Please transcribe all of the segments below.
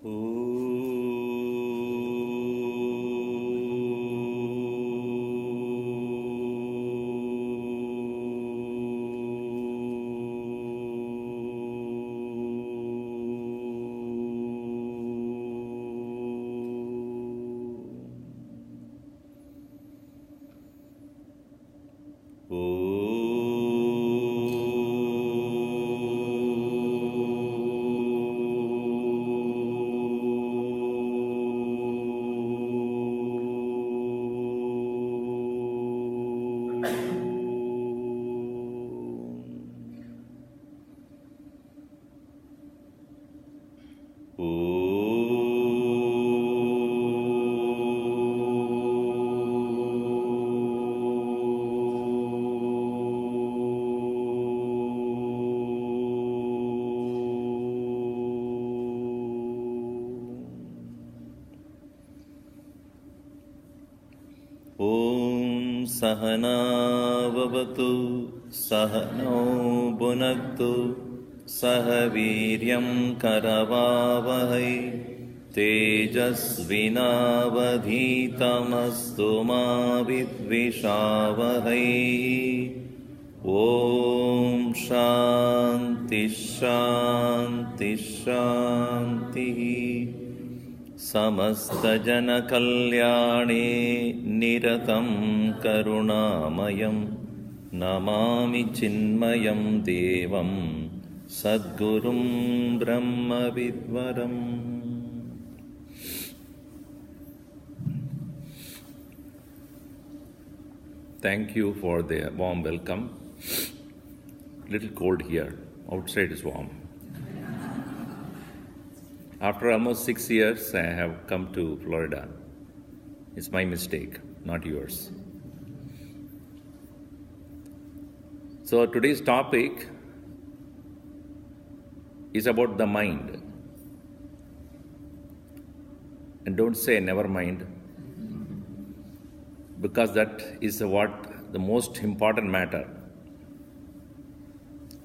Om Sahana Vavatu Sahano Bhunaktu Sahaviryam Karavavahai Tejasvinavadhitamastu ma vidvishavahai. Om Shanti Shanti Shanti. Samasta Jana Kalyane Niratam Karunamayam Namami Chinmayam Devam Sadgurum Brahma Vidvaram. Thank you for the warm welcome. Little cold here. Outside is warm. After almost 6 years, I have come to Florida. It's my mistake, not yours. So today's topic is about the mind. And don't say never mind, because that is what the most important matter.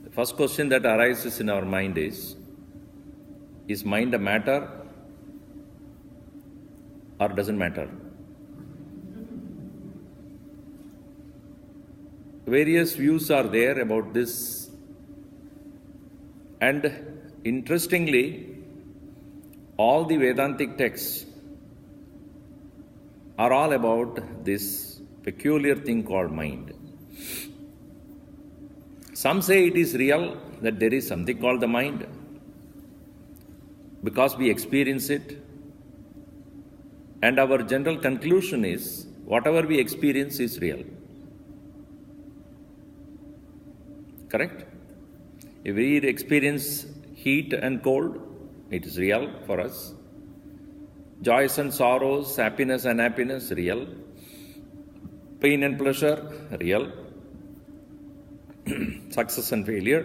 The first question that arises in our mind is mind a matter or doesn't matter? Various views are there about this, and interestingly, all the Vedantic texts are all about this peculiar thing called mind. Some say it is real, that there is something called the mind, because we experience it, and our general conclusion is whatever we experience is real. Correct? If we experience heat and cold, it is real for us. Joys and sorrows, happiness and unhappiness, real. Pain and pleasure, real. Success and failure,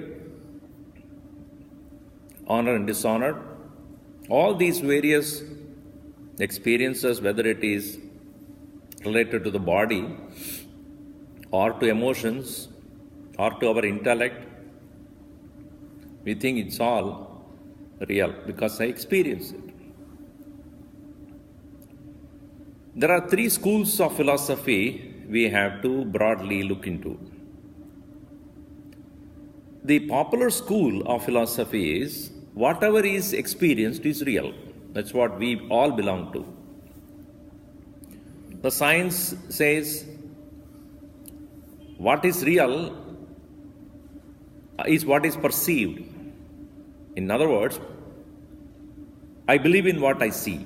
honor and dishonor, all these various experiences, whether it is related to the body or to emotions or to our intellect, we think it's all real because I experience it. There are 3 schools of philosophy we have to broadly look into. The popular school of philosophy is whatever is experienced is real. That's what we all belong to. The science says what is real is what is perceived. In other words, I believe in what I see.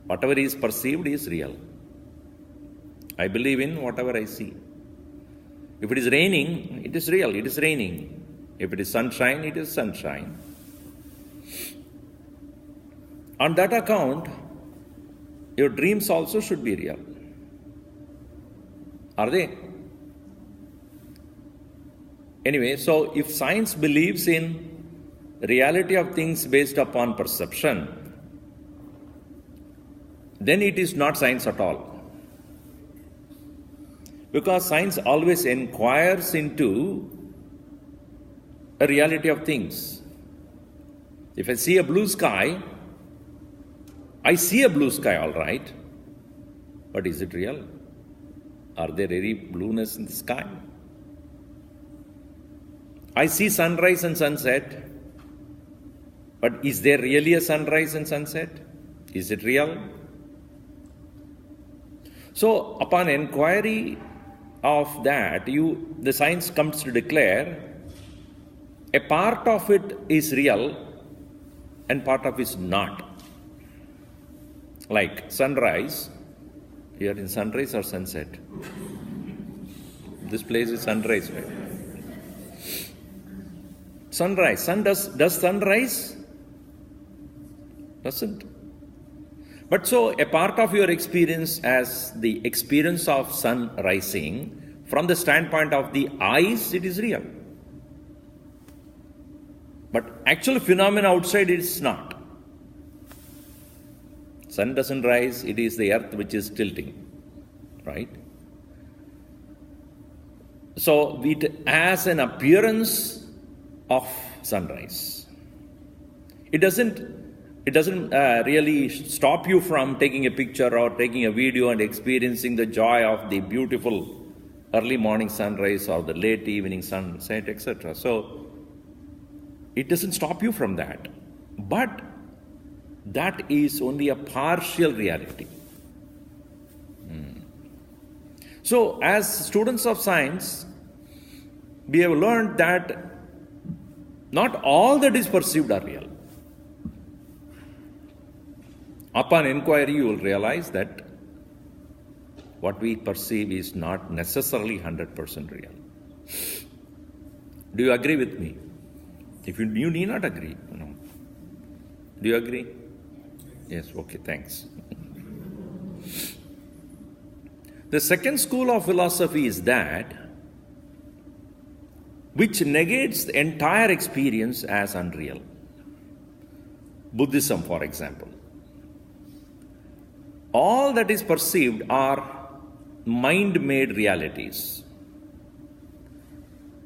Whatever is perceived is real. I believe in whatever I see. If it is raining, it is real, it is raining. If it is sunshine, it is sunshine. On that account, your dreams also should be real. Are they? Anyway, so if science believes in reality of things based upon perception, then it is not science at all. Because science always inquires into a reality of things. If I see a blue sky, I see a blue sky, all right. But is it real? Are there any blueness in the sky? I see sunrise and sunset, but is there really a sunrise and sunset? Is it real? So, upon inquiry of that, the science comes to declare a part of it is real and part of it is not. Like sunrise, here in sunrise or sunset? This place is sunrise, right? Sunrise. Does sun rise? Doesn't. But so a part of your experience as the experience of sun rising, from the standpoint of the eyes, it is real. But actual phenomena outside it is not. Sun doesn't rise, it is the earth which is tilting, right? So it has an appearance of sunrise. It doesn't really stop you from taking a picture or taking a video and experiencing the joy of the beautiful early morning sunrise or the late evening sunset, etc. So it doesn't stop you from that. But that is only a partial reality. So as students of science, we have learned that not all that is perceived are real. Upon inquiry, you will realize that what we perceive is not necessarily 100% real. Do you agree with me? If you need not agree. No. Do you agree? Yes, okay, thanks. The second school of philosophy is that which negates the entire experience as unreal. Buddhism, for example. All that is perceived are mind-made realities.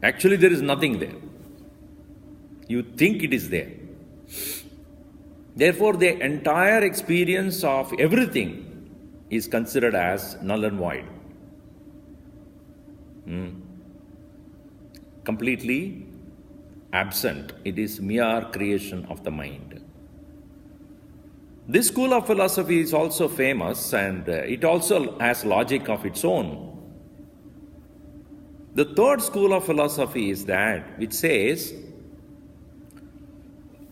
Actually, there is nothing there. You think it is there. Therefore, the entire experience of everything is considered as null and void. Completely absent. It is mere creation of the mind. This school of philosophy is also famous, and it also has logic of its own. The third school of philosophy is that which says,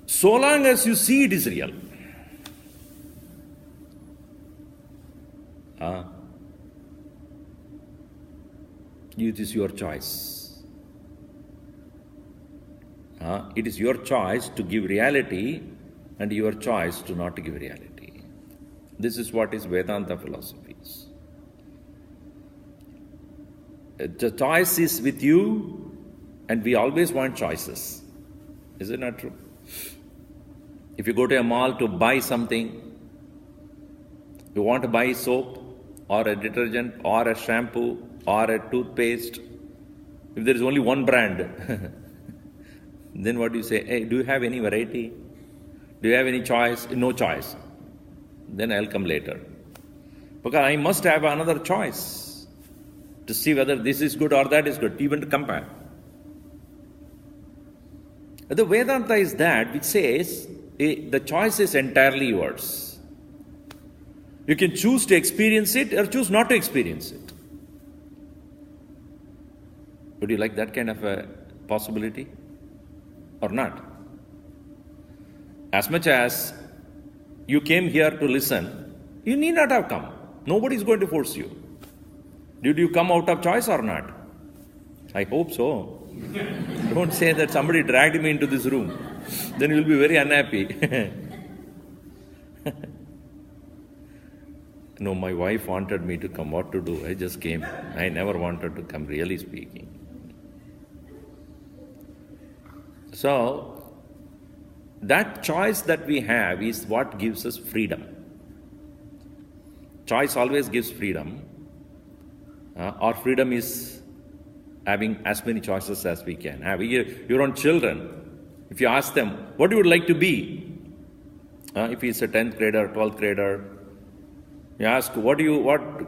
so long as you see it is real. It is your choice. It is your choice to give reality and your choice to not give reality. This is what is Vedanta philosophy. The choice is with you, and we always want choices. Is it not true? If you go to a mall to buy something, you want to buy soap or a detergent or a shampoo or a toothpaste. If there is only one brand, then what do you say? Hey, do you have any variety? Do you have any choice? No choice. Then I'll come later. Because I must have another choice to see whether this is good or that is good, even to compare. The Vedanta is that which says the choice is entirely yours. You can choose to experience it or choose not to experience it. Would you like that kind of a possibility or not? As much as you came here to listen, you need not have come. Nobody is going to force you. Did you come out of choice or not? I hope so. Don't say that somebody dragged me into this room. Then you will be very unhappy. No, my wife wanted me to come. What to do? I just came. I never wanted to come, really speaking. So, that choice that we have is what gives us freedom. Choice always gives freedom. Our freedom is having as many choices as we can have. Your own children, If you ask them, what you would like to be? If he's a 10th grader, 12th grader, you ask what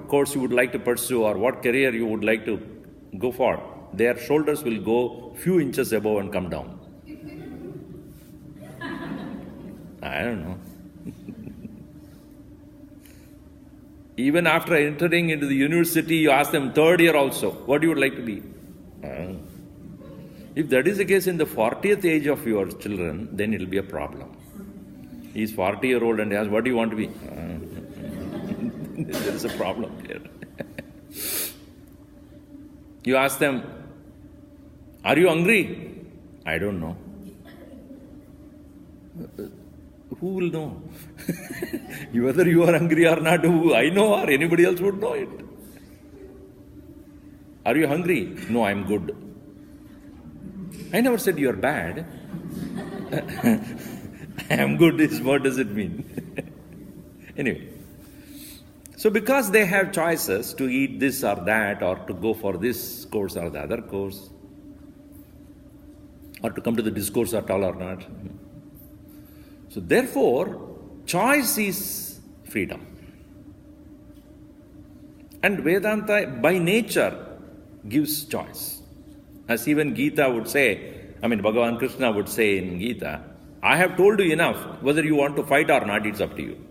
course you would like to pursue or what career you would like to go for. Their shoulders will go few inches above and come down. I don't know. Even after entering into the university, you ask them third year also, what you would like to be? If that is the case in the 40th age of your children, then it will be a problem. He is 40-year-old and he asks, what do you want to be? There is a problem here. You ask them, are you hungry? I don't know. Who will know? Whether you are hungry or not, who I know or anybody else would know it. Are you hungry? No, I'm good. I never said you are bad. I am good is what does it mean? Anyway. So because they have choices to eat this or that or to go for this course or the other course or to come to the discourse at all or not. So therefore, choice is freedom. And Vedanta by nature gives choice. As even Gita would say, Bhagavan Krishna would say in Gita, I have told you enough, whether you want to fight or not, it's up to you.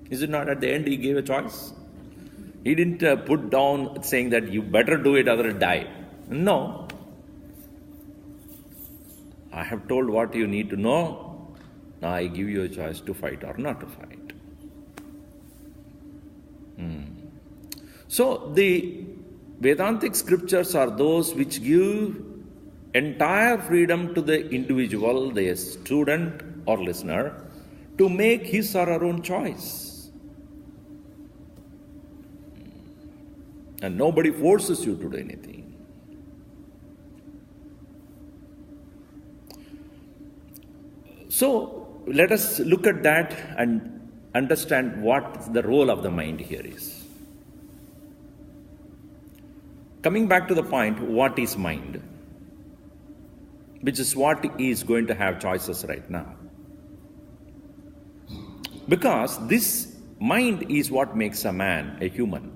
Is it not at the end he gave a choice? He didn't put down saying that you better do it, otherwise die. No. I have told what you need to know. Now I give you a choice to fight or not to fight. So the Vedantic scriptures are those which give entire freedom to the individual, the student or listener, to make his or her own choice. And nobody forces you to do anything. So let us look at that and understand what the role of the mind here is. Coming back to the point, what is mind? Which is what is going to have choices right now. Because this mind is what makes a man a human.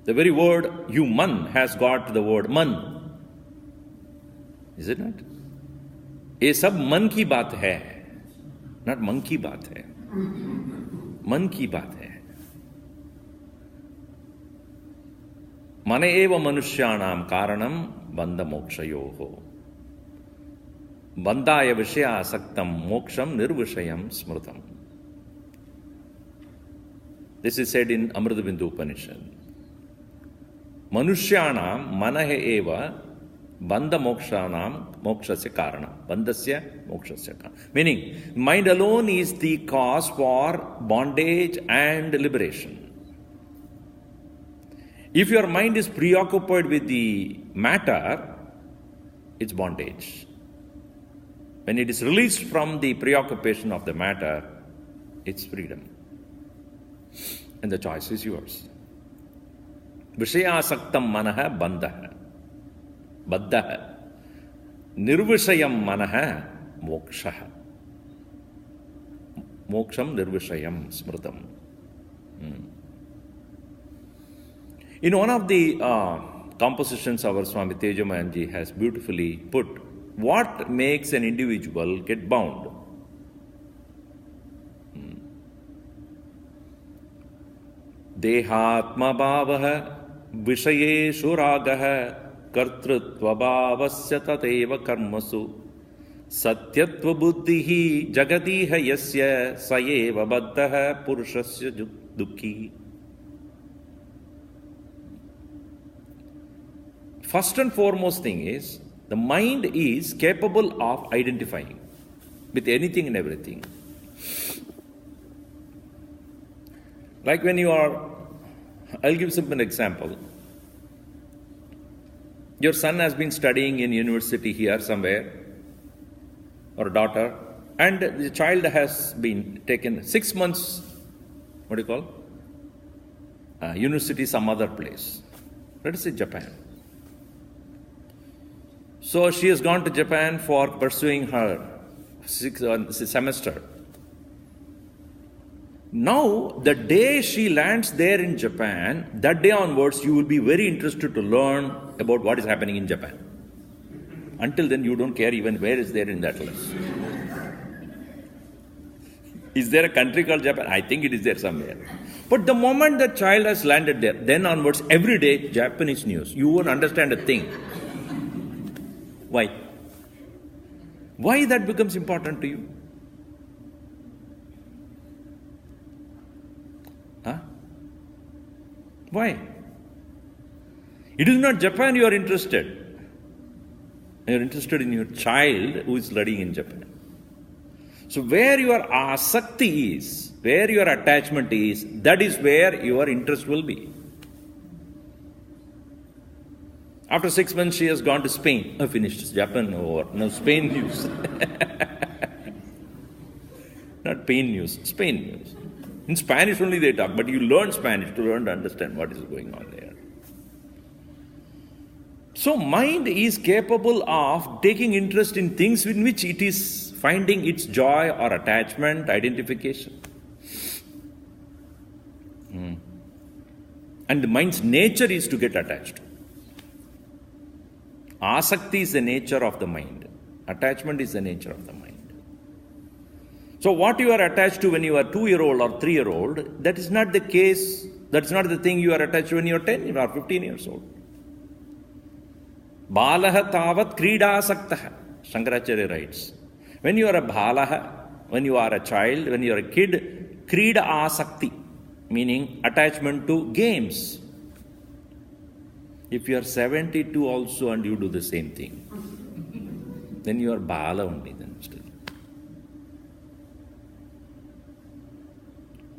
The very word human has got the word man. Is it not? ये सब मन की बात है, not मन की बात है, मन की बात है. मन एव मनुष्याणां कारणं बंध मोक्षयोः. बंधाय विषयासक्तं मोक्षं निर्विषयं स्मृतम्. This is said in Amrita Upanishad. Manushyanam manahe eva bandha mokshanam mokshasya karanam. Bandhasya mokshasya karanam. Meaning, mind alone is the cause for bondage and liberation. If your mind is preoccupied with the matter, it's bondage. When it is released from the preoccupation of the matter, it's freedom. And the choice is yours. Vishayasaktam manaha bandha. Baddha. Nirvishayam manaha moksha. Moksham nirvishayam smritam. In one of the compositions our Swami Tejamayanji has beautifully put, what makes an individual get bound? Dehatma bhavaha vishayeshu ragaha kartrutva bhavasya tateva karmasu satyatva buddhihi jagadiha yasya sayeva baddhaha purushasya dukhi. First and foremost thing is, the mind is capable of identifying with anything and everything. Like when you are, I'll give simple example. Your son has been studying in university here somewhere, or daughter, and the child has been taken 6 months, what do you call? University some other place. Let us say Japan. So she has gone to Japan for pursuing her sixth semester. Now, the day she lands there in Japan, that day onwards, you will be very interested to learn about what is happening in Japan. Until then, you don't care even where is there in that list. Is there a country called Japan? I think it is there somewhere. But the moment the child has landed there, then onwards, every day, Japanese news. You won't understand a thing. Why? Why that becomes important to you? Huh? Why? It is not Japan you are interested. You are interested in your child who is studying in Japan. So where your asakti is, where your attachment is, that is where your interest will be. After 6 months, she has gone to Spain. Finished. Japan over. No, Spain news. Not pain news, Spain news. In Spanish only they talk, but you learn Spanish to learn to understand what is going on there. So mind is capable of taking interest in things in which it is finding its joy or attachment, identification. And the mind's nature is to get attached. Asakti is the nature of the mind. Attachment is the nature of the mind. So what you are attached to when you are 2-year-old or 3-year-old, that is not the case, that's not the thing you are attached to when you are 10 or 15 years old. Balaha tavat kridasaktaha, Shankaracharya writes. When you are a balaha, when you are a child, when you are a kid, krida asakti, meaning attachment to games. If you are 72 also and you do the same thing, then you are bala only then still.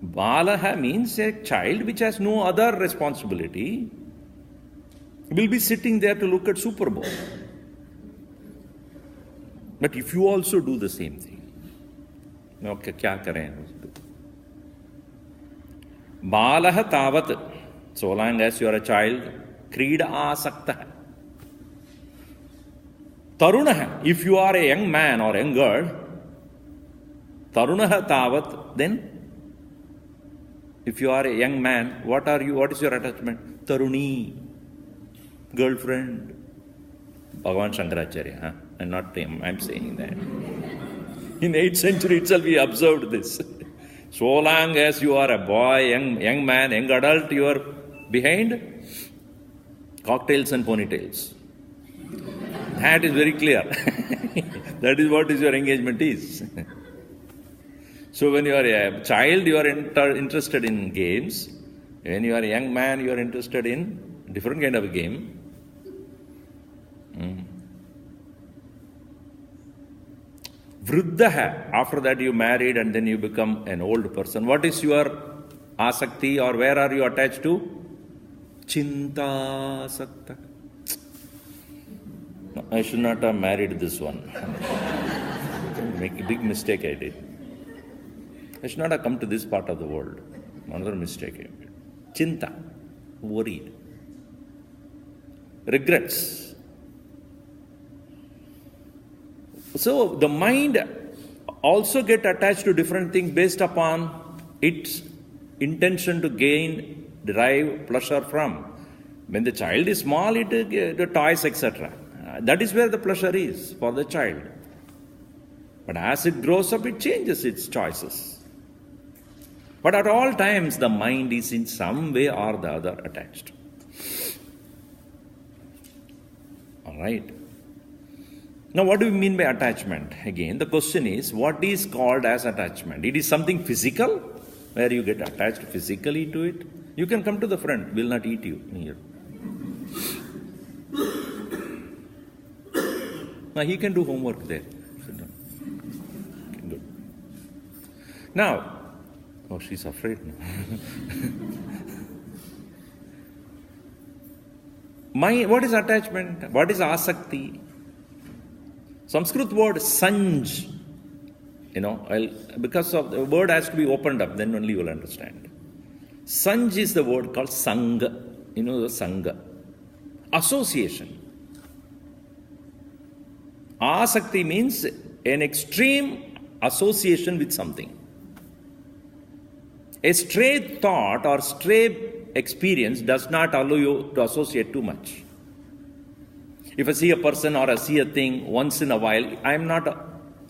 Balaha means a child which has no other responsibility, will be sitting there to look at Super Bowl. But if you also do the same thing, okay, kya kare? Balaha tavat, so long as you are a child, krida asakta. Tarunaha, if you are a young man or young girl, tarunaha tavat, then if you are a young man, what are you? What is your attachment? Taruni, girlfriend. Bhagavan Shankaracharya, and not him, I'm saying that. In 8th century itself, we observed this. So long as you are a boy, young man, young adult, you are behind cocktails and ponytails. That is very clear. That is what is your engagement is. So when you are a child, you are interested in games. When you are a young man, you are interested in different kind of a game. Vruddha, after that you married and then you become an old person. What is your asakti or where are you attached to? Chinta sakta. No, I should not have married this one. Make a big mistake I did. I should not have come to this part of the world. Another mistake I made. Chinta, worried. Regrets. So the mind also get attached to different things based upon its intention to gain, derive pleasure from. When the child is small, the toys, etc. That is where the pleasure is for the child. But as it grows up, it changes its choices. But at all times, the mind is in some way or the other attached. All right. Now, what do we mean by attachment? Again, the question is, what is called as attachment? It is something physical, where you get attached physically to it. You can come to the front, will not eat you here. Now, he can do homework there. Sit down. Okay, good. Now, oh, she's afraid now. What is attachment? What is asakti? Sanskrit word sanj, because of the word has to be opened up, then only you will understand. Sanj is the word called sangha. The sangha. Association. Asakti means an extreme association with something. A stray thought or stray experience does not allow you to associate too much. If I see a person or I see a thing once in a while, I am not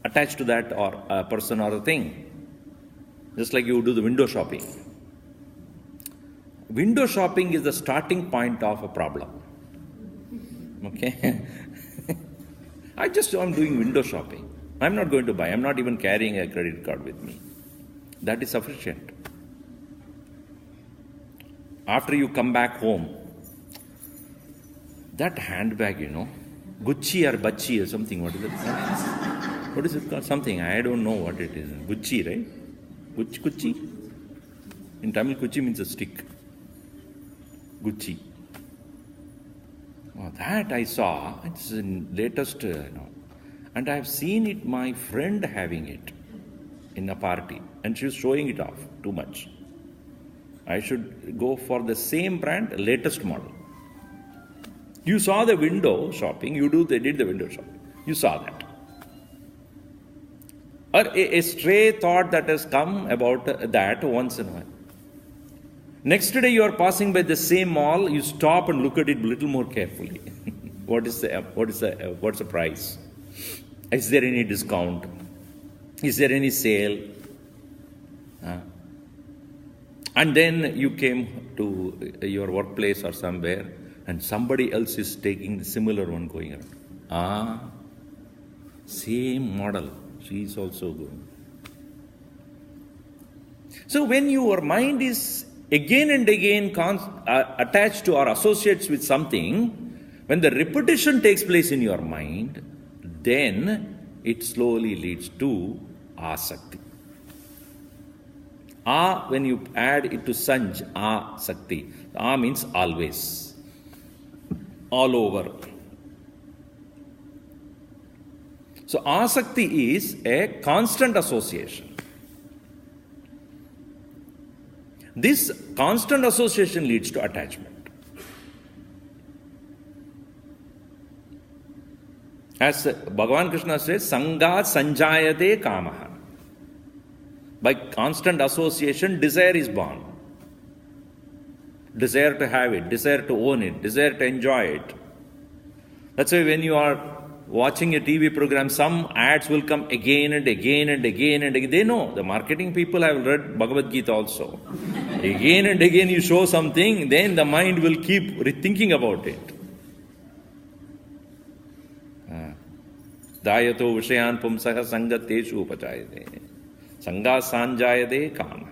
attached to that or a person or a thing. Just like you do the window shopping. Window shopping is the starting point of a problem. Okay? I'm doing window shopping. I'm not going to buy. I'm not even carrying a credit card with me. That is sufficient. After you come back home, that handbag, Gucci or Bachi or something, what is it called? What is it called? Something, I don't know what it is. Gucci, right? Gucci? In Tamil, Gucci means a stick. Gucci. Oh, that I saw, it's the latest, and I've seen it, my friend having it in a party, and she's showing it off too much. I should go for the same brand, latest model. You saw the window shopping, they did the window shopping. You saw that. Or a stray thought that has come about that once in a while. Next day you are passing by the same mall, you stop and look at it a little more carefully. What's the price? Is there any discount? Is there any sale? And then you came to your workplace or somewhere and somebody else is taking the similar one going around. Same model. She is also going. So when your mind is again and again attached to or associates with something, when the repetition takes place in your mind, then it slowly leads to asakti. When you add it to sanj, asakti. Means always, all over. So asakti is a constant association. This constant association leads to attachment. As Bhagavan Krishna says, Sangha sanjayate kamaha. By constant association, desire is born. Desire to have it, desire to own it, desire to enjoy it. That's why when you are watching a TV program, some ads will come again and again and again and again. They know, the marketing people have read Bhagavad Gita also. Again and again you show something, then the mind will keep rethinking about it. Dayato vishayan pumsaha sangateshu upachayate. Sangha sanjayade kama.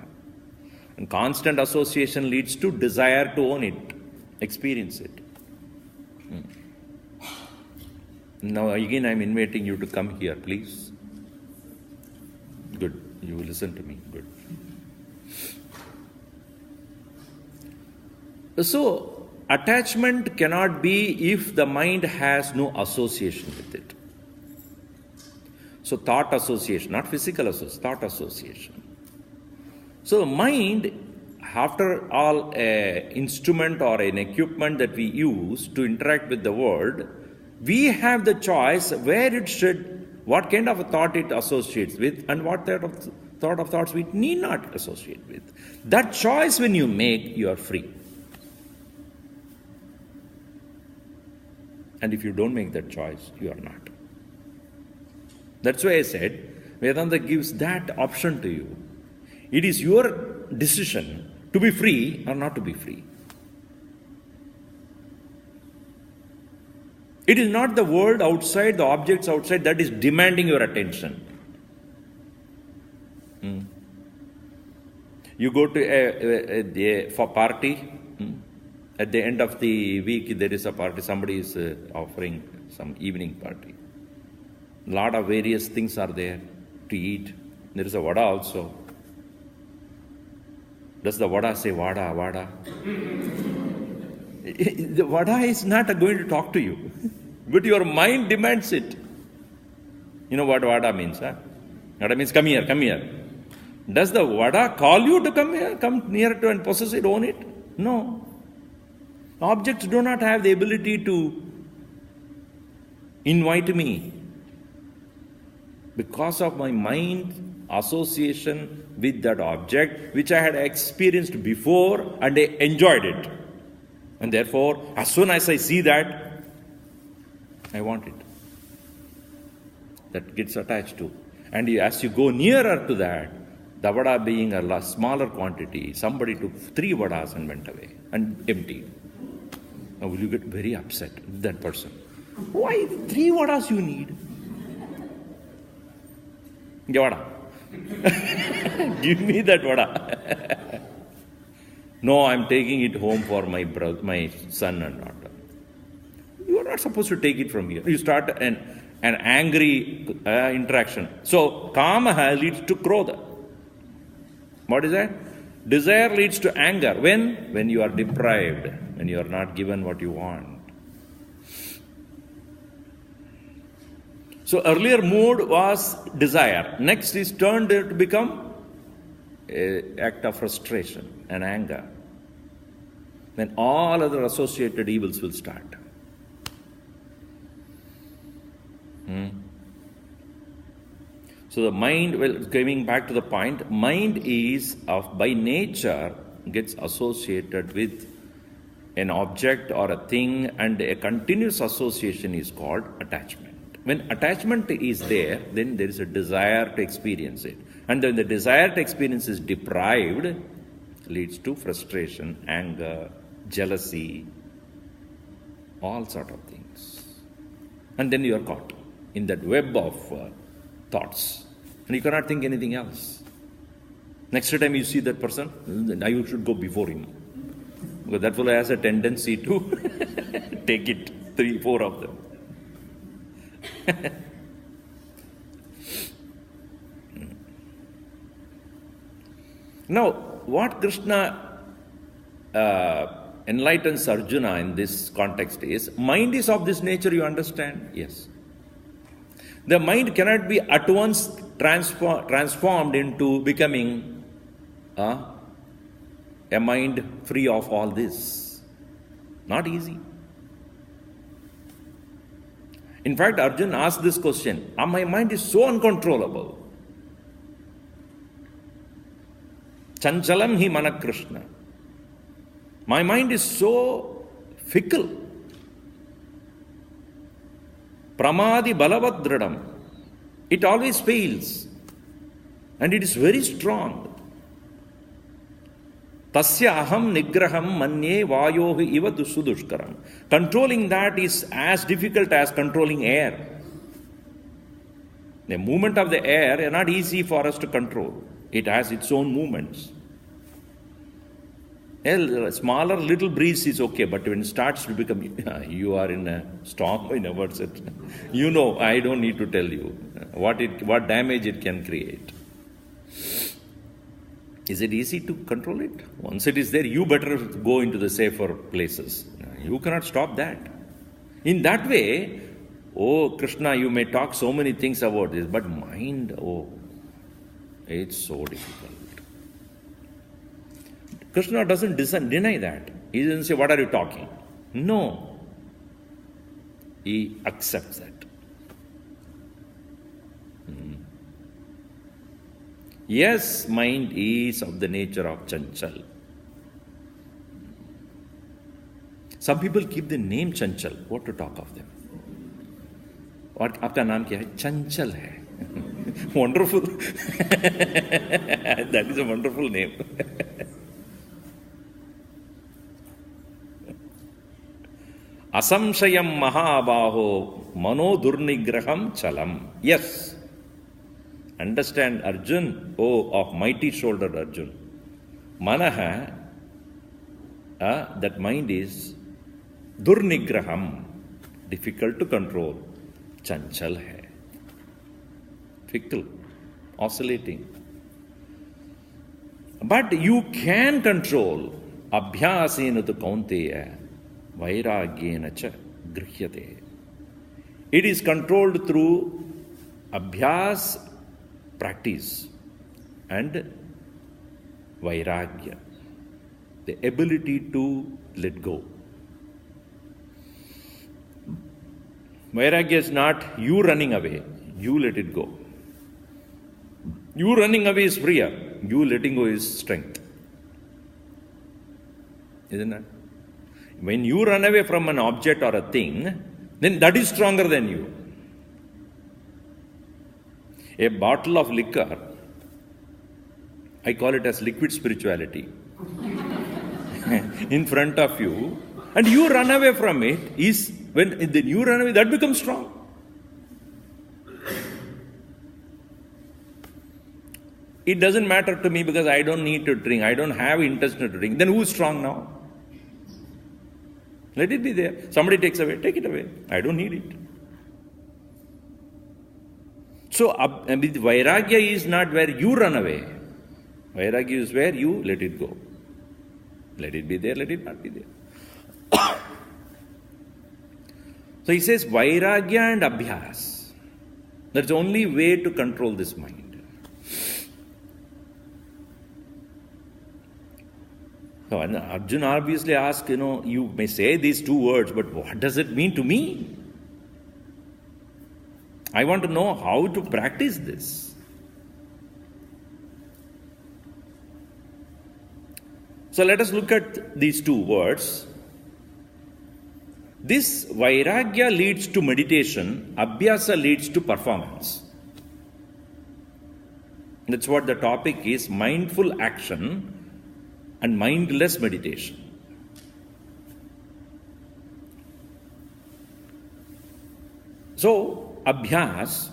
And constant association leads to desire to own it, experience it. Now again I am inviting you to come here, please. Good. You will listen to me. Good. So, attachment cannot be if the mind has no association with it. So, thought association, not physical association, thought association. So, mind, after all, an instrument or an equipment that we use to interact with the world, we have the choice where it should, what kind of a thought it associates with, and what thought of thoughts we need not associate with. That choice when you make, you are free. And if you don't make that choice, you are not. That's why I said, Vedanta gives that option to you. It is your decision to be free or not to be free. It is not the world outside, the objects outside that is demanding your attention. You go to a party, at the end of the week there is a party, somebody is offering some evening party. A lot of various things are there to eat. There is a vada also. Does the vada say vada, vada? The vada is not going to talk to you, but your mind demands it. You know what vada means, huh? Vada means come here, come here. Does the vada call you to come here, come near to and possess it, own it? No. Objects do not have the ability to invite me, because of my mind association with that object which I had experienced before and I enjoyed it. And therefore, as soon as I see that, I want it. That gets attached to. And as you go nearer to that, the vada being a smaller quantity, somebody took 3 vadas and went away and emptied. Now will you get very upset with that person? Why 3 vadas you need? Vada. Give me that vada. No, I'm taking it home for my brother, my son and daughter. You are not supposed to take it from here. You start an angry interaction. So, kama leads to krodha. What is that? Desire leads to anger. When you are deprived, when you are not given what you want. So earlier mood was desire. Next is turned to become an act of frustration and anger. Then all other associated evils will start. So the mind, coming back to the point, mind is by nature gets associated with an object or a thing, and a continuous association is called attachment. When attachment is there, then there is a desire to experience it. And when the desire to experience is deprived, leads to frustration, anger, jealousy, all sort of things. And then you are caught in that web of thoughts. And you cannot think anything else. Next time you see that person, now you should go before him. Because that fellow has a tendency to take it, 3, 4 of them. Now, what Krishna enlightens Arjuna in this context is, mind is of this nature, you understand? Yes. The mind cannot be at once transformed into becoming a mind free of all this. Not easy. In fact, Arjuna asked this question, my mind is so uncontrollable. Chanchalam hi mana Krishna. My mind is so fickle. Pramadi balavat dridam. It always fails. And it is very strong. Tasya aham nigraham manye vayohi iva sudushkaram. Controlling that is as difficult as controlling air. The movement of the air is not easy for us to control. It has its own movements. A smaller little breeze is okay, but when it starts to become, you are in a storm, in a word, you know, I don't need to tell you what damage it can create. Is it easy to control it? Once it is there, you better go into the safer places. You cannot stop that. In that way, oh Krishna, you may talk so many things about this, but mind, it's so difficult. Krishna doesn't deny that. He doesn't say, what are you talking? No. He accepts that. Yes, mind is of the nature of Chanchal. Some people keep the name Chanchal. What to talk of them? What आपका नाम क्या है? Chanchal है. Wonderful. That is a wonderful name. Asamshayam mahabaho mano durnigraham chalam. Yes. Understand, Arjun, of mighty shouldered Arjun. Manaha, that mind is durnigraham, difficult to control. Chanchal hai. Fickle, oscillating. But you can control. Abhyasena tu kaunteya. Vairagyena cha grihyate. It is controlled through abhyas, practice, and vairagya, the ability to let go. Vairagya is not you running away, you let it go. You running away is freer. You letting go is strength. Isn't it? When you run away from an object or a thing, then that is stronger than you. A bottle of liquor, I call it as liquid spirituality, in front of you, and you run away from it, is when you run away, that becomes strong. It doesn't matter to me because I don't need to drink, I don't have intention to drink. Then who's strong now? Let it be there. Somebody takes away, take it away. I don't need it. So, Vairagya is not where you run away. Vairagya is where you let it go. Let it be there, let it not be there. So he says Vairagya and Abhyas. That's the only way to control this mind. So Arjuna obviously asks, you may say these two words, but what does it mean to me? I want to know how to practice this. So let us look at these two words. This Vairagya leads to meditation, Abhyasa leads to performance. That's what the topic is, mindful action and mindless meditation. So, Abhyas,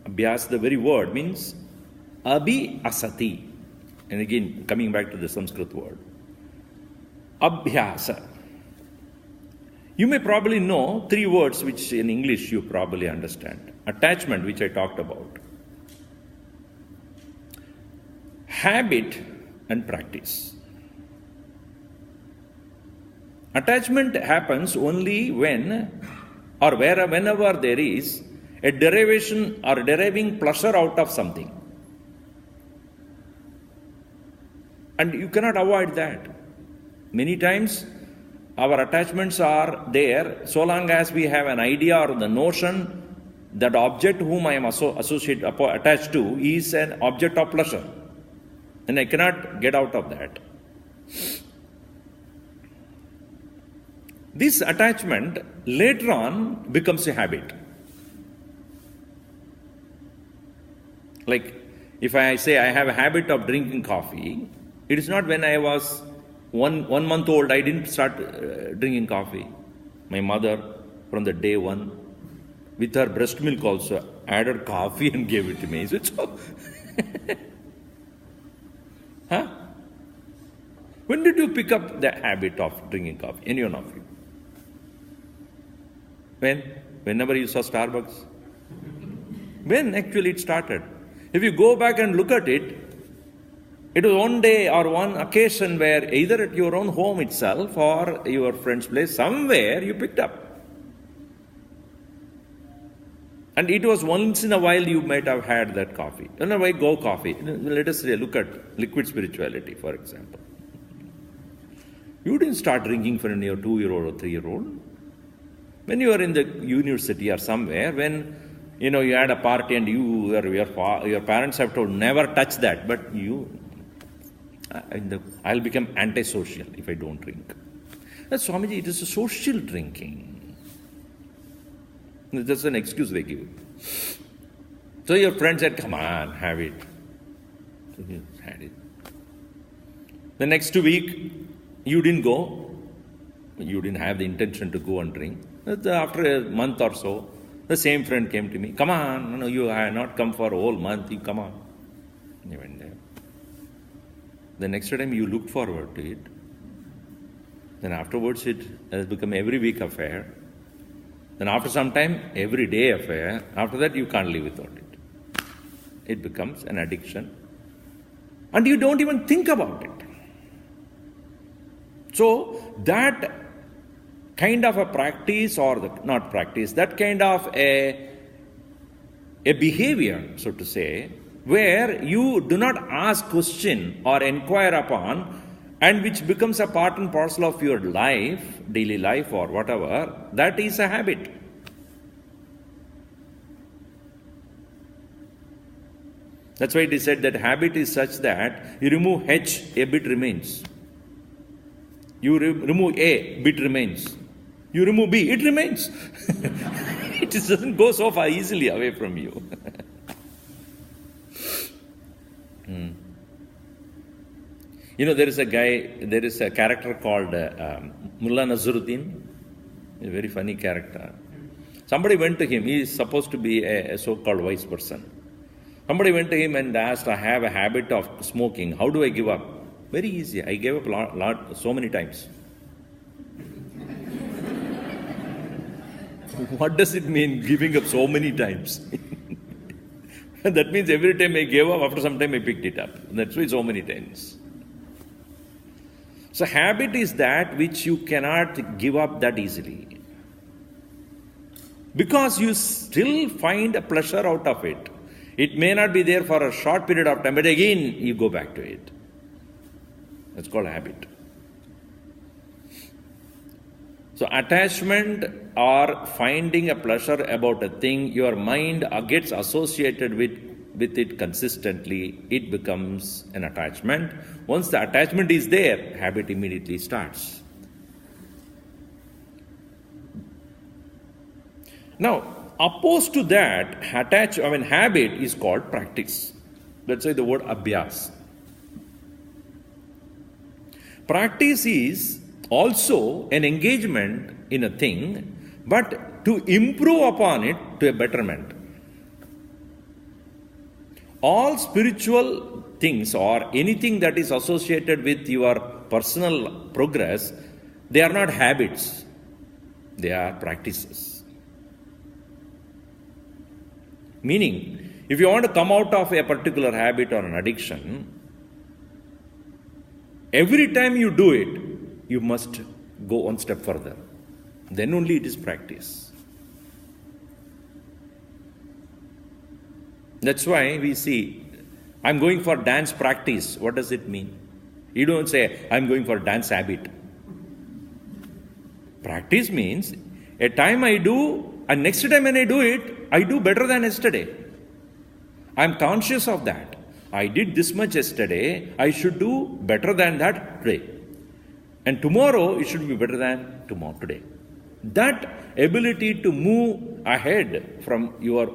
the very word means Abhi Asati. And again, coming back to the Sanskrit word. Abhyasa. You may probably know three words which in English you probably understand. Attachment, which I talked about. Habit and practice. Attachment happens only when or whenever there is a derivation or deriving pleasure out of something. And you cannot avoid that. Many times our attachments are there so long as we have an idea or the notion that object whom I am attached to is an object of pleasure. And I cannot get out of that. This attachment later on becomes a habit. Like if I say I have a habit of drinking coffee, it is not when I was one month old, I didn't start drinking coffee. My mother, from the day one, with her breast milk also, added coffee and gave it to me. So, huh? When did you pick up the habit of drinking coffee? Any one of you? When? Whenever you saw Starbucks? When actually it started? If you go back and look at it, it was one day or one occasion where either at your own home itself or your friend's place, somewhere you picked up. And it was once in a while you might have had that coffee. Don't know why go coffee. Let us look at liquid spirituality, for example. You didn't start drinking when you were 2-year-old or 3-year-old. When you are in the university or somewhere, when you had a party and your parents have told never touch that, but I'll become antisocial if I don't drink. That's Swamiji, it is a social drinking. That's an excuse they give. So your friend said, come on, have it. So you had it. The next week, you didn't go. You didn't have the intention to go and drink. After a month or so, the same friend came to me. Come on, you have not come for a whole month. You come on. You went there. The next time you looked forward to it. Then afterwards it has become every week affair. Then after some time, every day affair. After that, you can't live without it. It becomes an addiction. And you don't even think about it. So that kind of a practice that kind of a behavior, so to say, where you do not ask question or inquire upon, and which becomes a part and parcel of your life, daily life or whatever, that is a habit. That's why it is said that habit is such that you remove H, a bit remains. You remove A, bit remains. You remove B, it remains. It just doesn't go so far easily away from you. You know, there is a character called Mullah Nazruddin, a very funny character. Somebody went to him, he is supposed to be a so-called wise person. Somebody went to him and asked, I have a habit of smoking, how do I give up? Very easy, I gave up so many times. What does it mean, giving up so many times? That means every time I gave up, after some time I picked it up. That's why so many times. So habit is that which you cannot give up that easily. Because you still find a pleasure out of it. It may not be there for a short period of time, but again you go back to it. That's called a habit. So attachment or finding a pleasure about a thing, your mind gets associated with it consistently, it becomes an attachment. Once the attachment is there, habit immediately starts. Now, opposed to that, habit is called practice. That's why the word abhyas. Practice is also an engagement in a thing, but to improve upon it to a betterment. All spiritual things or anything that is associated with your personal progress, they are not habits, they are practices. Meaning, if you want to come out of a particular habit or an addiction, every time you do it, you must go one step further. Then only it is practice. That's why we see, I'm going for dance practice. What does it mean? You don't say, I'm going for dance habit. Practice means, a time I do, and next time when I do it, I do better than yesterday. I'm conscious of that. I did this much yesterday, I should do better than that today. And tomorrow, it should be better than today. That ability to move ahead from your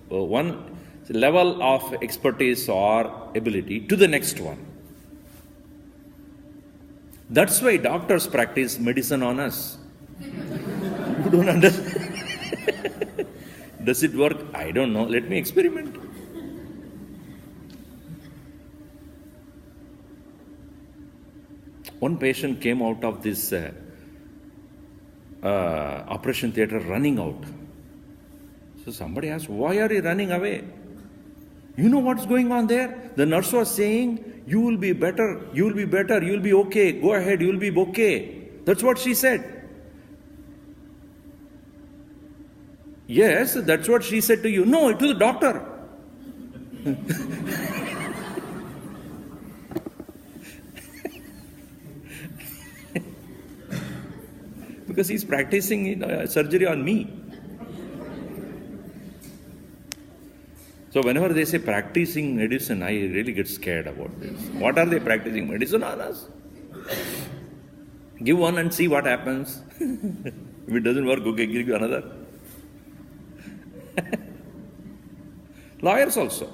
one level of expertise or ability to the next one. That's why doctors practice medicine on us. You don't understand? Does it work? I don't know. Let me experiment. One patient came out of this operation theatre running out. So somebody asked, why are you running away? You know what's going on there? The nurse was saying, you will be better, you will be better, you will be okay, go ahead, you will be okay. That's what she said. Yes, that's what she said to you. No, it was the doctor. Because he's practicing surgery on me. So whenever they say practicing medicine, I really get scared about this. What are they practicing medicine on us? Give one and see what happens. If it doesn't work, okay, give you another. Lawyers also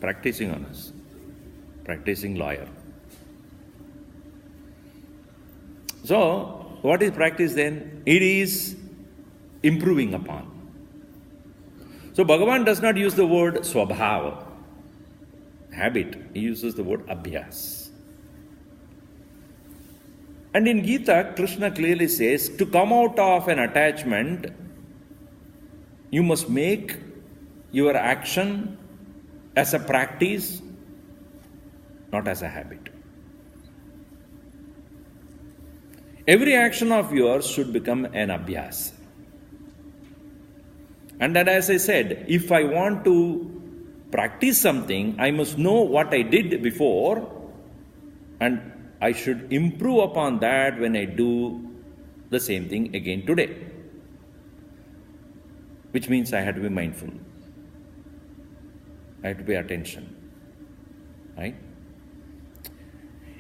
practicing on us. Practicing lawyer. So, what is practice then? It is improving upon. So Bhagavan does not use the word swabhava, habit. He uses the word abhyas. And in Gita, Krishna clearly says, to come out of an attachment, you must make your action as a practice, not as a habit. Every action of yours should become an abhyas. And then, as I said, if I want to practice something, I must know what I did before, and I should improve upon that when I do the same thing again today. Which means I had to be mindful. I have to pay attention. Right?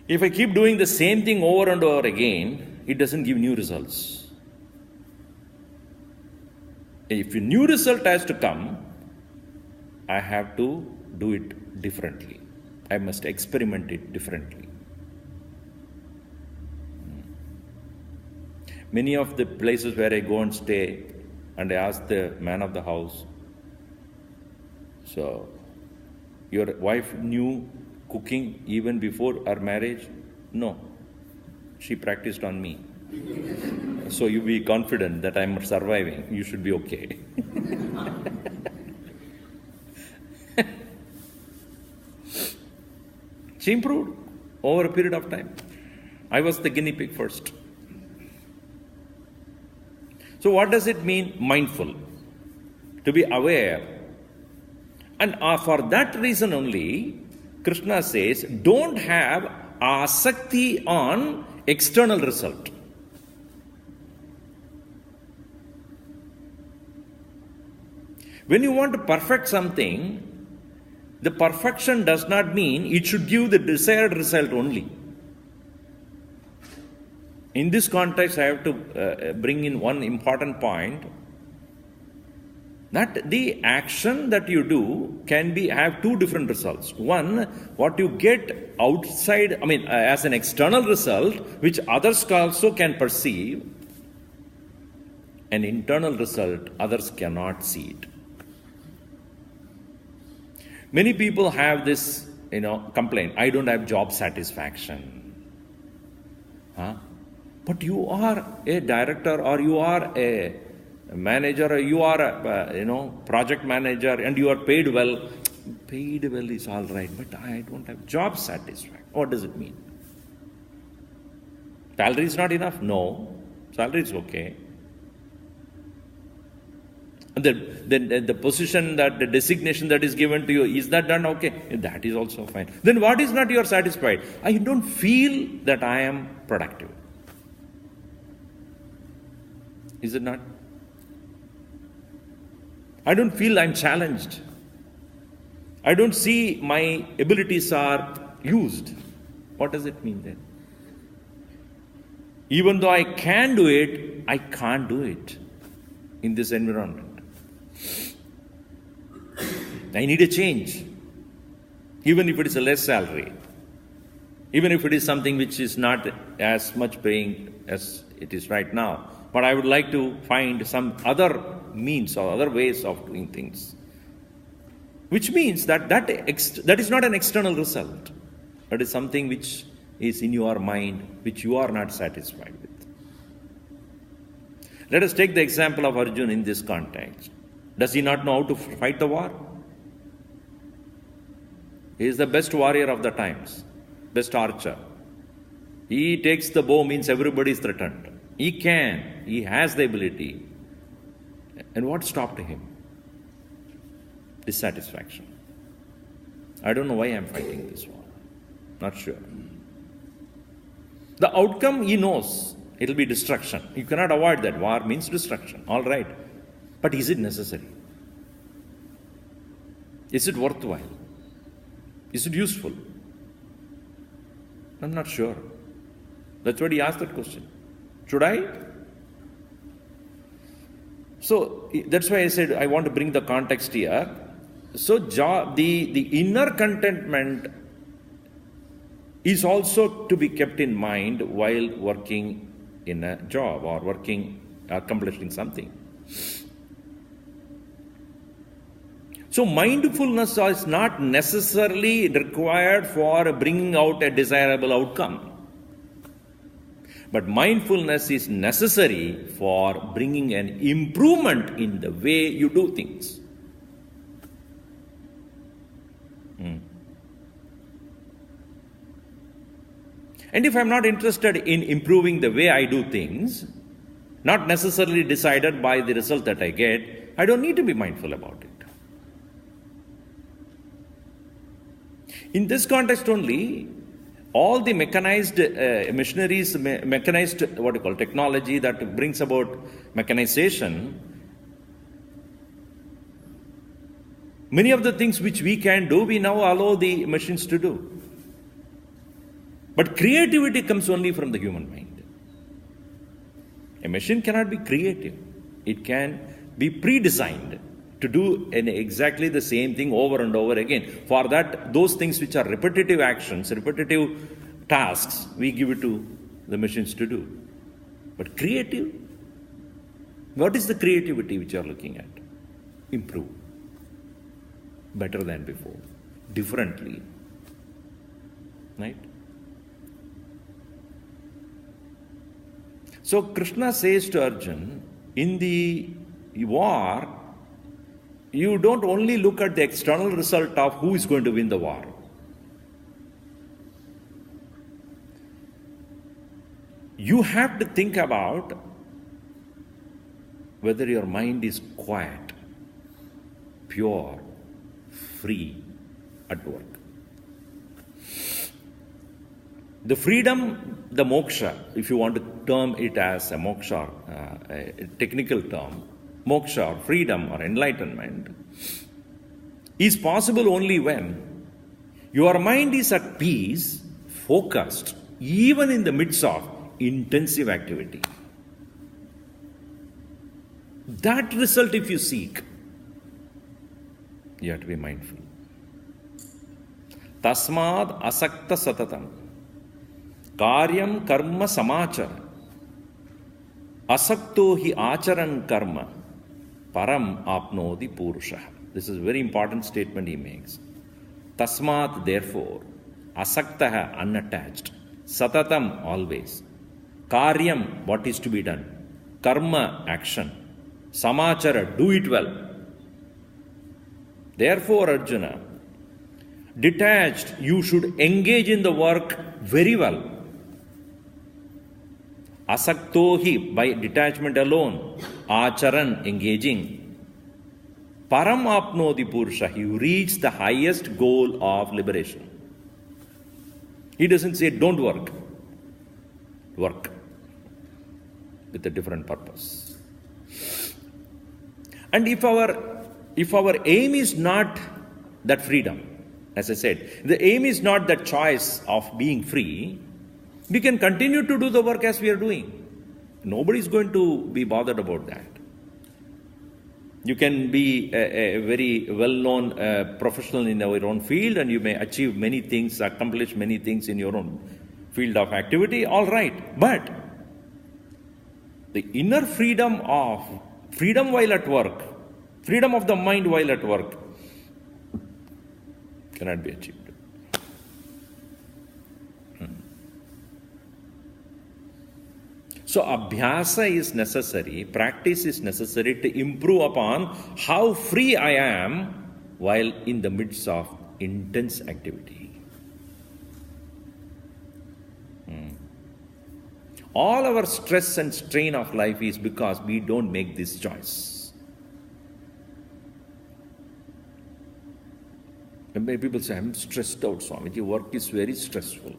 If I keep doing the same thing over and over again, it doesn't give new results. If a new result has to come, I have to do it differently. I must experiment it differently. Many of the places where I go and stay, and I ask the man of the house, so your wife knew cooking even before our marriage? No. She practiced on me. So you be confident that I'm surviving. You should be okay. She improved over a period of time. I was the guinea pig first. So what does it mean? Mindful. To be aware. And for that reason only, Krishna says, don't have asakti on external result. When you want to perfect something, the perfection does not mean it should give the desired result only. In this context, I have to bring in one important point, that the action that you do can have two different results. One, what you get outside, as an external result, which others also can perceive. An internal result, others cannot see it. Many people have this, complaint, I don't have job satisfaction. But you are a director, or you are a manager, or you are a project manager, and you are paid well. Paid well is all right, but I don't have job satisfaction. What does it mean? Salary is not enough? No. Salary is okay. The position, that the designation that is given to you, is that done? Okay. That is also fine. Then what is not you are satisfied? I don't feel that I am productive. Is it not? I don't feel I'm challenged. I don't see my abilities are used. What does it mean then? Even though I can do it, I can't do it in this environment. I need a change. Even if it is a less salary. Even if it is something which is not as much paying as it is right now. But I would like to find some other means or other ways of doing things. Which means that is not an external result. That is something which is in your mind, which you are not satisfied with. Let us take the example of Arjuna in this context. Does he not know how to fight the war? He is the best warrior of the times, best archer. He takes the bow, means everybody is threatened. He has the ability. And what stopped him? Dissatisfaction. I don't know why I'm fighting this war. Not sure. The outcome he knows, it will be destruction. You cannot avoid that. War means destruction. All right. But is it necessary? Is it worthwhile? Is it useful? I'm not sure. That's why he asked that question. Should I? So that's why I said I want to bring the context here. So the inner contentment is also to be kept in mind while working in a job or accomplishing something. So mindfulness is not necessarily required for bringing out a desirable outcome. But mindfulness is necessary for bringing an improvement in the way you do things. And if I'm not interested in improving the way I do things, not necessarily decided by the result that I get, I don't need to be mindful about it. In this context only, all the mechanized machineries, technology that brings about mechanization, Many of the things which we can do, we now allow the machines to do. But creativity comes only from the human mind. A machine cannot be creative. It can be pre-designed to do exactly the same thing over and over again. For that, those things which are repetitive actions, repetitive tasks, we give it to the machines to do. But creative, what is the creativity which you are looking at? Improve. Better than before. Differently. Right? So Krishna says to Arjuna, in the war, you don't only look at the external result of who is going to win the war. You have to think about whether your mind is quiet, pure, free at work. The freedom, the moksha, if you want to term it as a moksha, a technical term, moksha or freedom or enlightenment, is possible only when your mind is at peace, focused, even in the midst of intensive activity. That result, if you seek, you have to be mindful. Tasmad asakta satatam. Karyam karma samachara. Asakto hi acharan karma. Param apnodi purusha. This is a very important statement he makes. Tasmat, therefore, asaktaha, unattached. Satatam, always. Karyam, what is to be done. Karma, action. Samachara, do it well. Therefore, Arjuna, detached, you should engage in the work very well. Asaktohi, by detachment alone. Acharan, engaging. Param apnodi purusha, you reach the highest goal of liberation. He doesn't say don't work. Work with a different purpose. And if our aim is not that freedom, as I said, the aim is not that choice of being free, we can continue to do the work as we are doing. Nobody is going to be bothered about that. You can be a very well-known professional in your own field, and you may achieve many things, accomplish many things in your own field of activity, all right. But the inner freedom while at work, freedom of the mind while at work, cannot be achieved. So abhyasa is necessary, practice is necessary to improve upon how free I am while in the midst of intense activity. All our stress and strain of life is because we don't make this choice. And many people say, I'm stressed out, Swamiji, work is very stressful.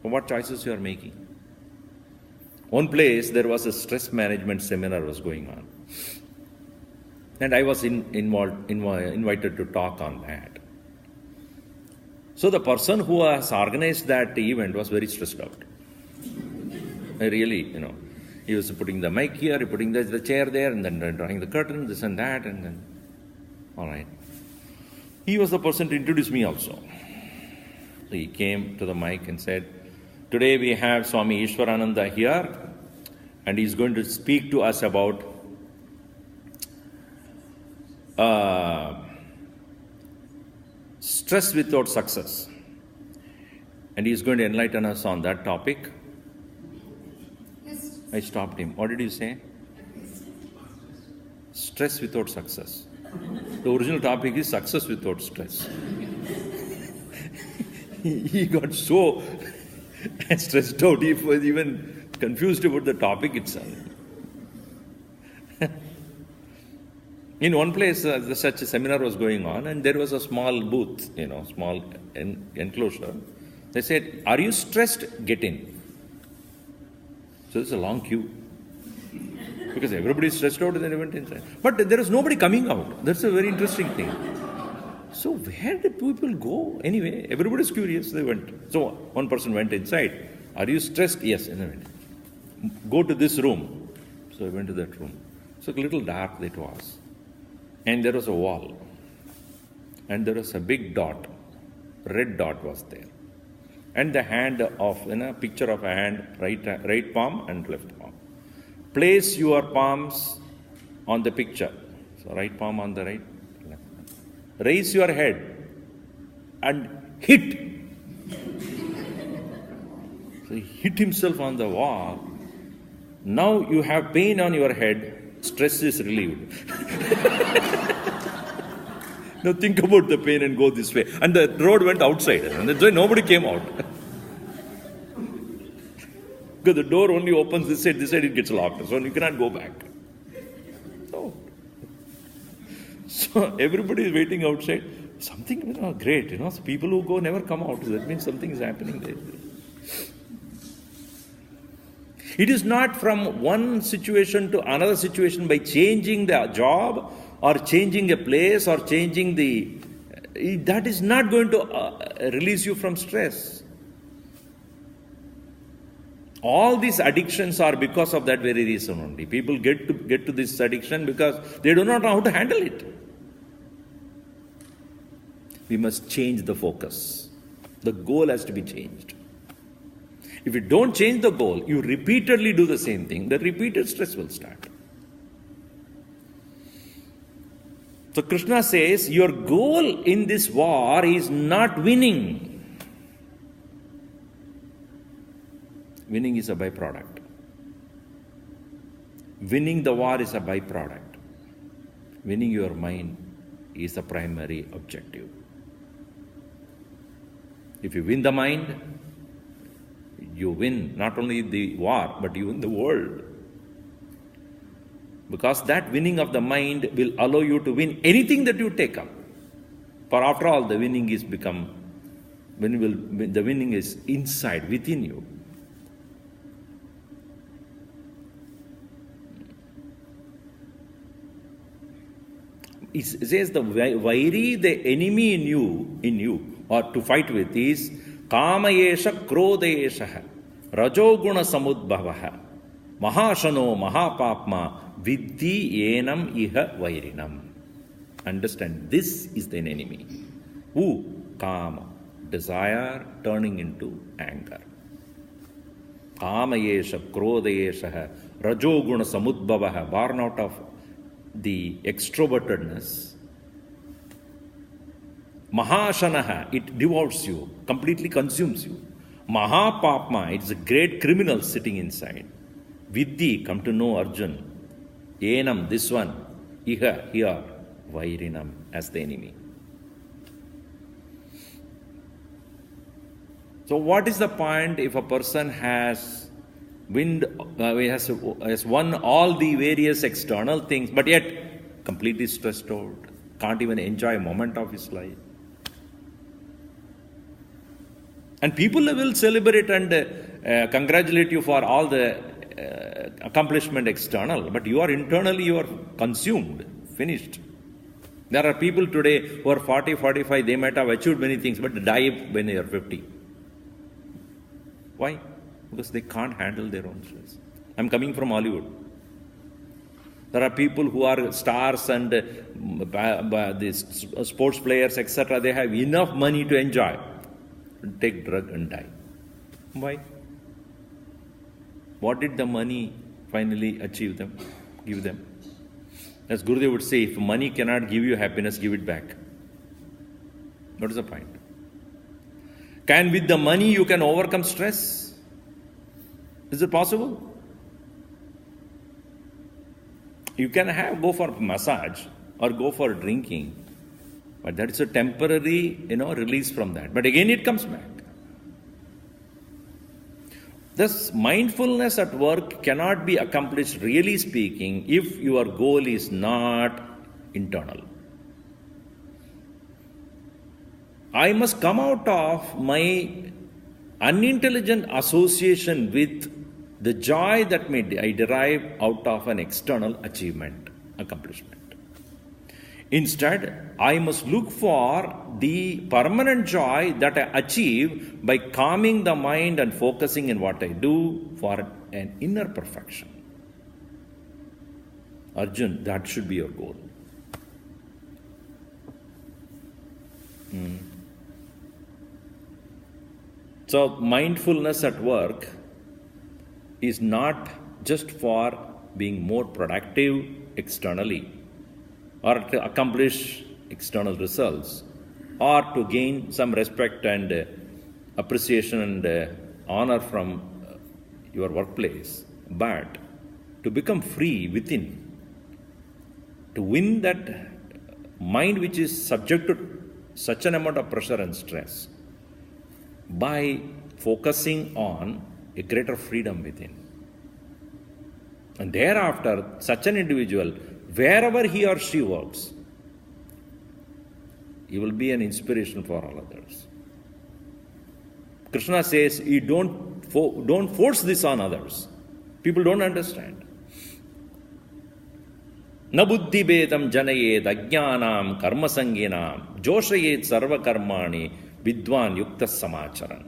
What choices you are making? One place, there was a stress management seminar was going on. And I was invited to talk on that. So the person who has organized that event was very stressed out. I really, he was putting the mic here, putting the chair there, and then drawing the curtain, this and that, and then, all right. He was the person to introduce me also. He came to the mic and said, today we have Swami Ishwarananda here, and he's going to speak to us about stress without success. And he's going to enlighten us on that topic. Yes. I stopped him. What did you say? Stress without success. The original topic is success without stress. He got so stressed out, he was even confused about the topic itself. In one place, such a seminar was going on, and there was a small booth, small enclosure. They said, are you stressed? Get in. So there's a long queue. Because everybody is stressed out and they went inside. But there is nobody coming out. That's a very interesting thing. So where did people go? Anyway, everybody is curious. They went. So one person went inside. Are you stressed? Yes. And I went. Go to this room. So I went to that room. So a little dark it was. And there was a wall. And there was a big dot. Red dot was there. And the hand of, picture of a hand, right palm and left palm. Place your palms on the picture. So right palm on the right, left palm. Raise your head and hit. So he hit himself on the wall. Now you have pain on your head, stress is relieved. Now think about the pain and go this way. And the road went outside. And that's why nobody came out. Because the door only opens this side it gets locked. So you cannot go back. So everybody is waiting outside. Something great. So people who go never come out. That means something is happening there. It is not from one situation to another situation by changing the job or changing a place or changing that is not going to release you from stress. All these addictions are because of that very reason only. People get to this addiction because they do not know how to handle it. We must change the focus. The goal has to be changed. If you don't change the goal, you repeatedly do the same thing, the repeated stress will start. So Krishna says, your goal in this war is not winning. Winning is a byproduct. Winning the war is a byproduct. Winning your mind is the primary objective. If you win the mind, you win not only the war, but you win the world. Because that winning of the mind will allow you to win anything that you take up. For after all, the winning is the winning is inside, within you. It says the vairi, the enemy in you, or to fight with is kamayesha krodesha rajoguna samudbhavaha mahashano mahapapma viddhi enam iha vairinam. Understand, this is the enemy. Who? Kama, desire turning into anger. Kamayesha krodesha rajoguna samudbhavaha, born out of the extrovertedness. Mahashanaha, it devours you, completely consumes you. Mahapapma, it's a great criminal sitting inside. Viddhi, come to know Arjun. Enam, this one. Iha, here. Vairinam, as the enemy. So what is the point if a person has won all the various external things, but yet completely stressed out, can't even enjoy a moment of his life? And people will celebrate and congratulate you for all the accomplishment external, but you are internally, you are consumed, finished. There are people today who are 40, 45, they might have achieved many things, but die when they are 50. Why? Because they can't handle their own stress. I'm coming from Hollywood. There are people who are stars and these sports players, etc. They have enough money to enjoy. Take drug and die. Why? What did the money finally give them? As Gurudev would say, if money cannot give you happiness, give it back. What is the point? Can with the money you can overcome stress? Is it possible? You can go for massage or go for drinking, but that is a temporary, release from that. But again it comes back. Thus, mindfulness at work cannot be accomplished, really speaking, if your goal is not internal. I must come out of my unintelligent association with the joy that I derive out of an external achievement, accomplishment. Instead, I must look for the permanent joy that I achieve by calming the mind and focusing in what I do for an inner perfection. Arjun, that should be your goal. So, mindfulness at work is not just for being more productive externally, or to accomplish external results, or to gain some respect and appreciation and honor from your workplace, but to become free within, to win that mind which is subject to such an amount of pressure and stress, by focusing on a greater freedom within. And thereafter, such an individual, wherever he or she works, he will be an inspiration for all others. Krishna says, you don't force this on others. People don't understand. Na buddhi bedam janayed ajnanam karma sanginam joshayed sarva karmani vidwan yukta samacharan.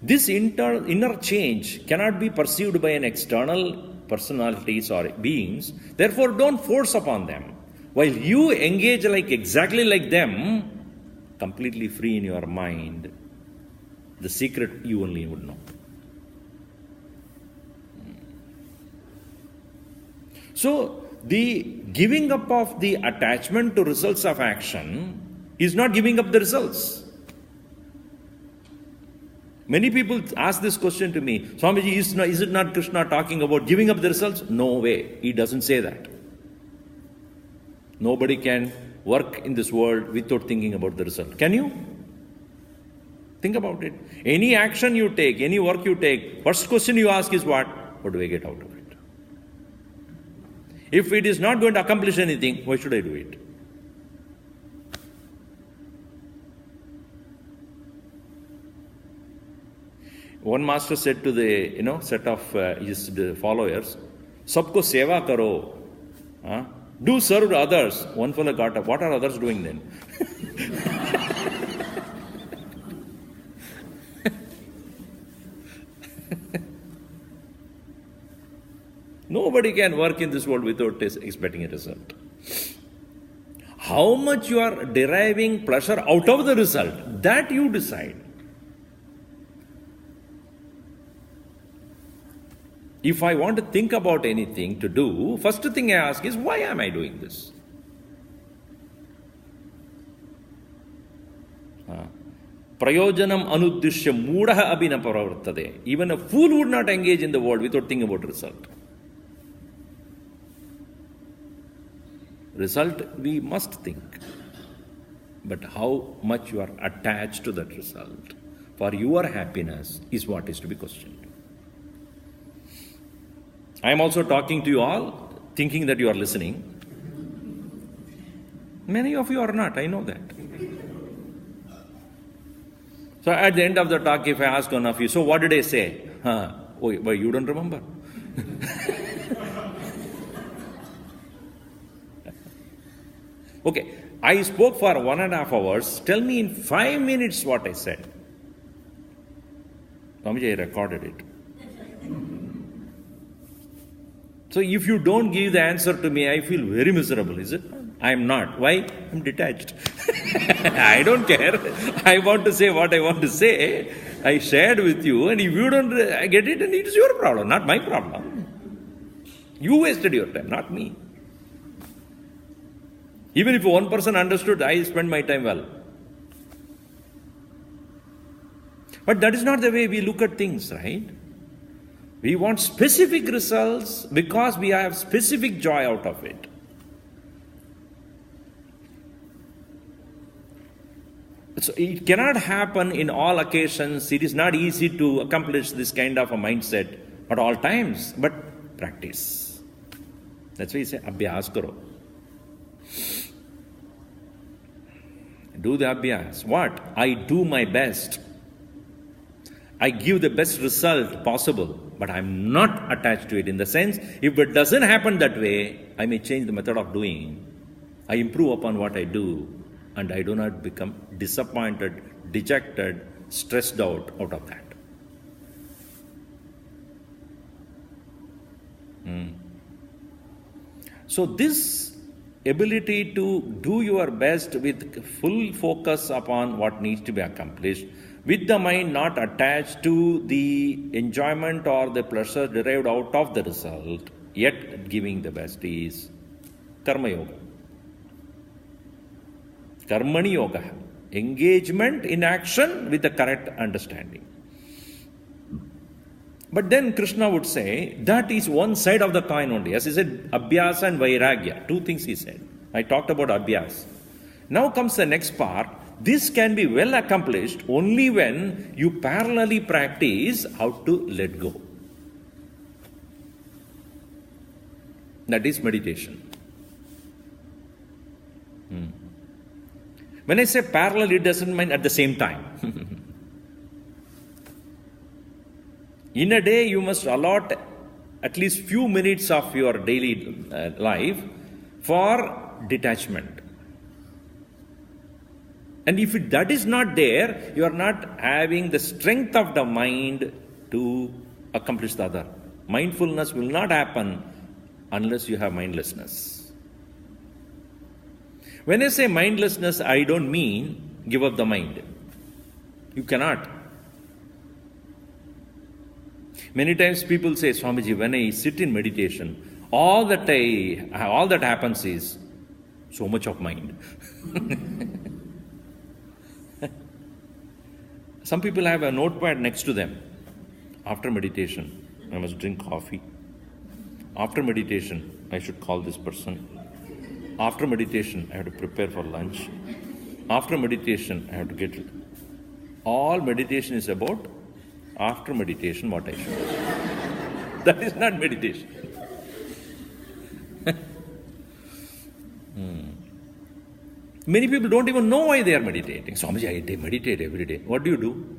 This inner change cannot be perceived by an external personalities or beings. Therefore, don't force upon them. While you engage exactly like them, completely free in your mind, the secret you only would know. So, the giving up of the attachment to results of action is not giving up the results. Many people ask this question to me, Swamiji, is it not Krishna talking about giving up the results? No way, he doesn't say that. Nobody can work in this world without thinking about the result. Can you? Think about it. Any action you take, any work you take, first question you ask is what? What do I get out of it? If it is not going to accomplish anything, why should I do it? One master said to the set of his followers, "Sabko seva karo, do serve others." One fellow got up. What are others doing then? Nobody can work in this world without expecting a result. How much you are deriving pleasure out of the result, that you decide. If I want to think about anything to do, first thing I ask is, why am I doing this? Prayojanam anuddishya moodaha abhina paravartade. Even a fool would not engage in the world without thinking about result. Result, we must think. But how much you are attached to that result for your happiness is what is to be questioned. I am also talking to you all, thinking that you are listening. Many of you are not, I know that. So at the end of the talk, if I ask one of you, so what did I say? Oh, you don't remember? Okay, I spoke for 1.5 hours. Tell me in 5 minutes what I said. Swamiji, I recorded it. So if you don't give the answer to me, I feel very miserable, is it? I am not. Why? I'm detached. I don't care. I want to say what I want to say. I shared with you, and if you don't get it, then it is your problem, not my problem. You wasted your time, not me. Even if one person understood, I spent my time well. But that is not the way we look at things, right? We want specific results because we have specific joy out of it. So it cannot happen in all occasions. It is not easy to accomplish this kind of a mindset at all times, but practice. That's why you say, Abhyas karo. Do the abhyas. What? I do my best. I give the best result possible, but I'm not attached to it. In the sense, if it doesn't happen that way, I may change the method of doing. I improve upon what I do, and I do not become disappointed, dejected, stressed out of that. So this ability to do your best with full focus upon what needs to be accomplished, with the mind not attached to the enjoyment or the pleasure derived out of the result, yet giving the best, is Karma Yoga. Karmani Yoga. Engagement in action with the correct understanding. But then Krishna would say, that is one side of the coin only. As he said, Abhyasa and Vairagya. Two things he said. I talked about Abhyasa. Now comes the next part. This can be well accomplished only when you parallelly practice how to let go. That is meditation. When I say parallel, it doesn't mean at the same time. In a day, you must allot at least few minutes of your daily life for detachment. And if that is not there, you are not having the strength of the mind to accomplish the other. Mindfulness will not happen unless you have mindlessness. When I say mindlessness, I don't mean give up the mind. You cannot. Many times people say, Swamiji, when I sit in meditation, all that happens is so much of mind. Some people have a notepad next to them. After meditation, I must drink coffee. After meditation, I should call this person. After meditation, I have to prepare for lunch. After meditation, I have to get... All meditation is about after meditation, what I should do. That is not meditation. Many people don't even know why they are meditating. Swamiji, I meditate every day. What do you do?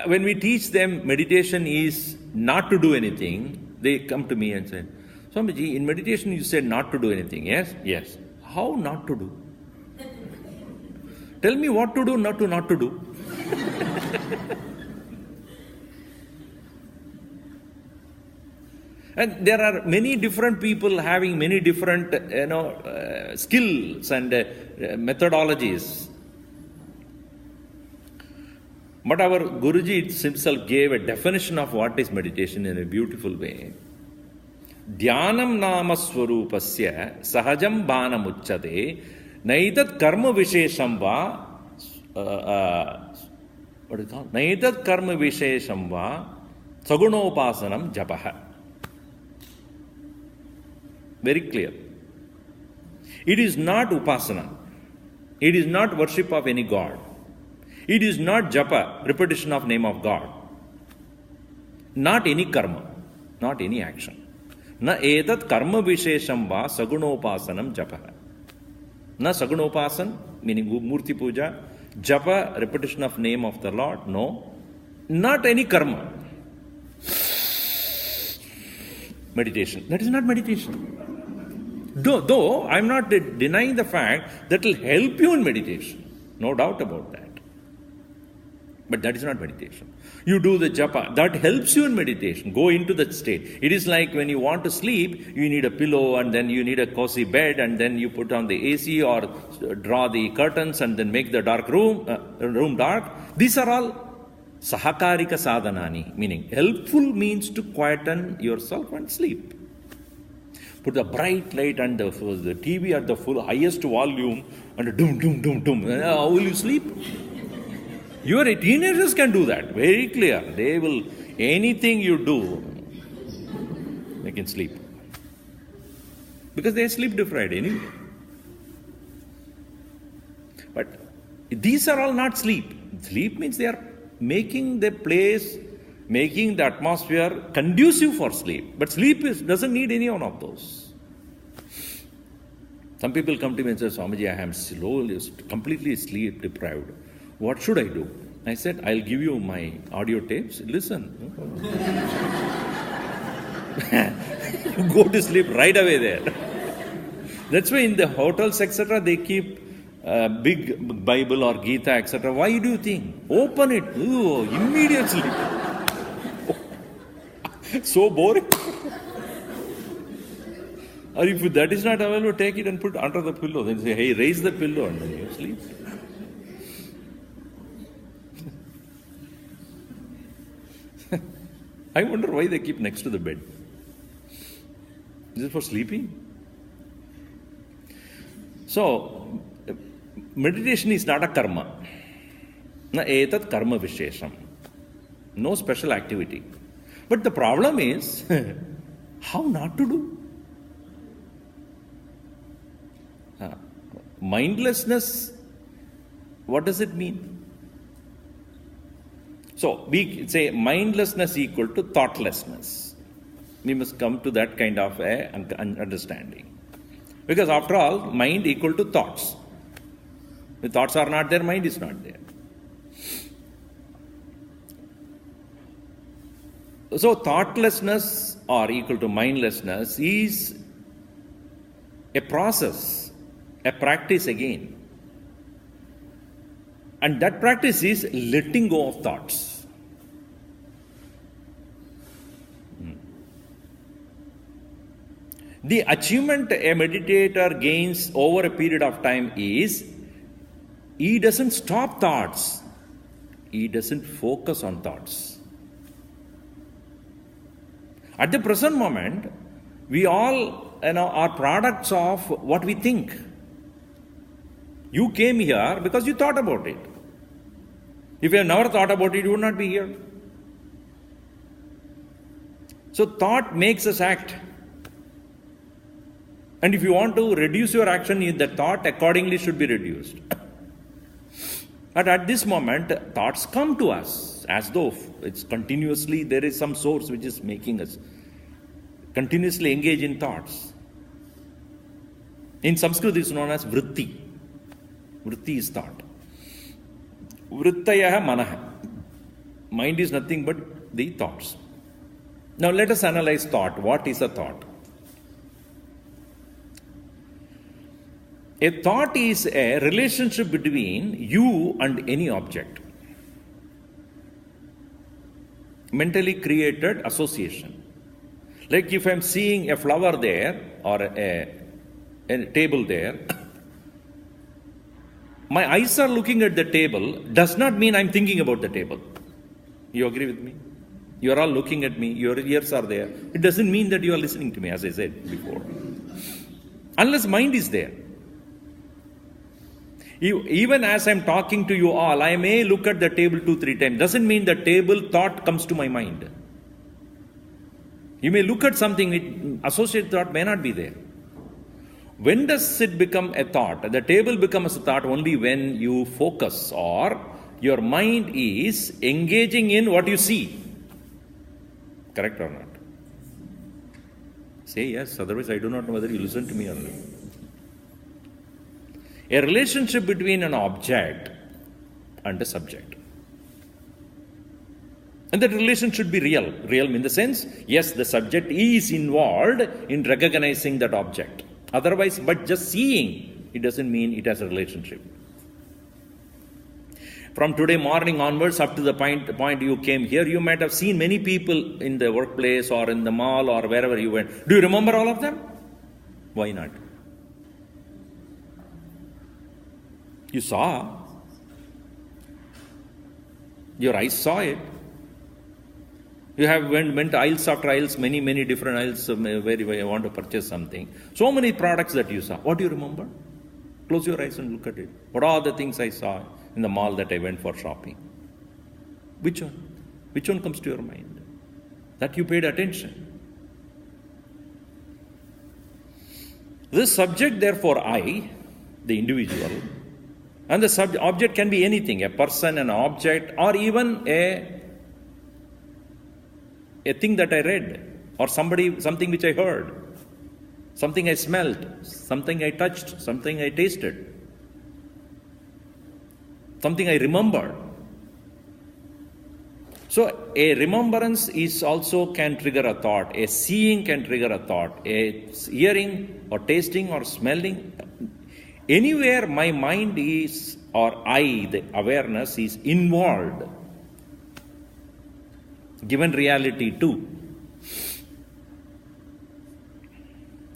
When we teach them meditation is not to do anything, they come to me and say, Swamiji, in meditation you said not to do anything. Yes? Yes. How not to do? Tell me what to do, not to do. And there are many different people having many different, skills and methodologies. But our Guruji himself gave a definition of what is meditation in a beautiful way. Dhyanam nama swarupasya sahajam bhanam uchyate naitat karma vishesham va what is it called? Naitat karma vishesham va sagunopasanam japaha. Very clear. It is not upasana. It is not worship of any god. It is not japa, repetition of name of God. Not any karma, not any action. Na etat karma vishesham va sagunopasanam japa. Na sagunopasan, meaning murti puja. Japa, repetition of name of the Lord. No. Not any karma. Meditation. That is not meditation. Though I am not denying the fact that will help you in meditation. No doubt about that. But that is not meditation. You do the japa. That helps you in meditation. Go into that state. It is like when you want to sleep, you need a pillow and then you need a cozy bed and then you put on the AC or draw the curtains and then make the room dark. These are all sahakarika sadhanani, meaning helpful means to quieten yourself and sleep. Put the bright light and the TV at the full highest volume and doom, doom, doom, doom. How will you sleep? Your teenagers can do that. Very clear. They will, anything you do, they can sleep. Because they are sleep deprived anyway. But these are all not sleep. Sleep means they are making the place, making the atmosphere conducive for sleep. But sleep doesn't need any one of those. Some people come to me and say, Swamiji, I am completely sleep deprived. what should I do? I said, I'll give you my audio tapes. Listen. You go to sleep right away there. That's why in the hotels, etc., they keep big Bible or Gita, etc. Why do you think? Open it. Ooh, immediately. So boring. Or if that is not available, take it and put under the pillow. Then say, hey, raise the pillow and then you sleep. I wonder why they keep next to the bed. Is it for sleeping? So, meditation is not a karma. Na etat karma vishesham. No special activity. But the problem is, how not to do? Mindlessness, what does it mean? So, we say mindlessness equal to thoughtlessness. We must come to that kind of understanding. Because after all, mind equal to thoughts. If thoughts are not there, mind is not there. So, thoughtlessness or equal to mindlessness is a process, a practice again. And that practice is letting go of thoughts. The achievement a meditator gains over a period of time is, he doesn't stop thoughts. He doesn't focus on thoughts. At the present moment, we all are products of what we think. You came here because you thought about it. If you have never thought about it, you would not be here. So thought makes us act. And if you want to reduce your action, the thought accordingly should be reduced. But at this moment, thoughts come to us as though it's continuously, there is some source which is making us continuously engage in thoughts. In Sanskrit, it's known as vritti. Vritti is thought. Vrittayaha manaha. Mind is nothing but the thoughts. Now let us analyze thought. What is a thought? A thought is a relationship between you and any object. Mentally created association. Like if I'm seeing a flower there or a table there, my eyes are looking at the table does not mean I'm thinking about the table. You agree with me? You are all looking at me, your ears are there. It doesn't mean that you are listening to me, as I said before. Unless mind is there. Even as I'm talking to you all, I may look at the table 2-3 times. Doesn't mean the table thought comes to my mind. You may look at something, associated thought may not be there. When does it become a thought? The table becomes a thought only when you focus or your mind is engaging in what you see. Correct or not? Say yes, otherwise I do not know whether you listen to me or not. A relationship between an object and a subject. And that relation should be real. Real in the sense, yes, the subject is involved in recognizing that object. Otherwise, but just seeing, it doesn't mean it has a relationship. From today morning onwards, up to the point you came here, you might have seen many people in the workplace or in the mall or wherever you went. Do you remember all of them? Why not? You saw. Your eyes saw it. You have went aisles after aisles, many different aisles where you want to purchase something. So many products that you saw. What do you remember? Close your eyes and look at it. What are the things I saw in the mall that I went for shopping? Which one? Which one comes to your mind? That you paid attention. This subject, therefore, I, the individual, and the object can be anything, a person, an object, or even a thing that I read, or something which I heard, something I smelled, something I touched, something I tasted. something I remembered. So a remembrance is also can trigger a thought. A seeing can trigger a thought. A hearing or tasting or smelling. Anywhere my mind is, or I, the awareness is involved, given reality too.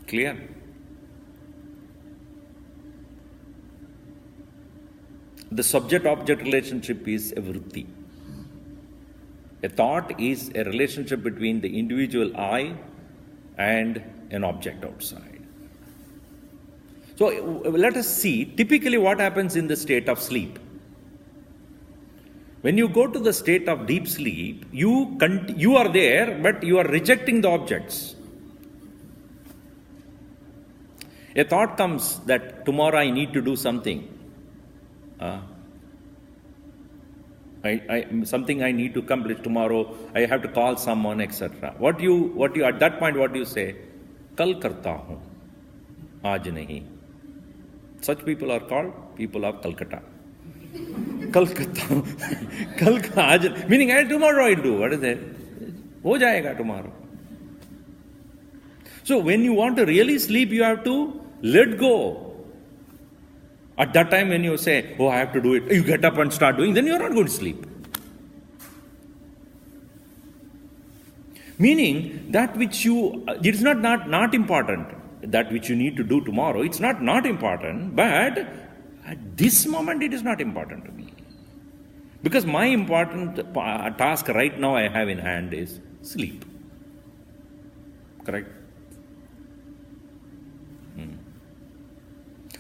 Clear? The subject-object relationship is a vritti. A thought is a relationship between the individual I and an object outside. So let us see typically what happens in the state of sleep. When you go to the state of deep sleep, you are there, but you are rejecting the objects. A thought comes that tomorrow I need to do something. Something I need to accomplish tomorrow. I have to call someone, etc. What you at that point, what do you say? Kal karta hu, aaj nahi. Such people are called people of Calcutta. Calcutta, meaning tomorrow I'll do. What is that? Ho jayega tomorrow. So when you want to really sleep, you have to let go. At that time when you say, oh, I have to do it, you get up and start doing, then you are not going to sleep. Meaning, that which it is not important, that which you need to do tomorrow, it's not important, but at this moment it is not important to me. Because my important task right now I have in hand is sleep. Correct?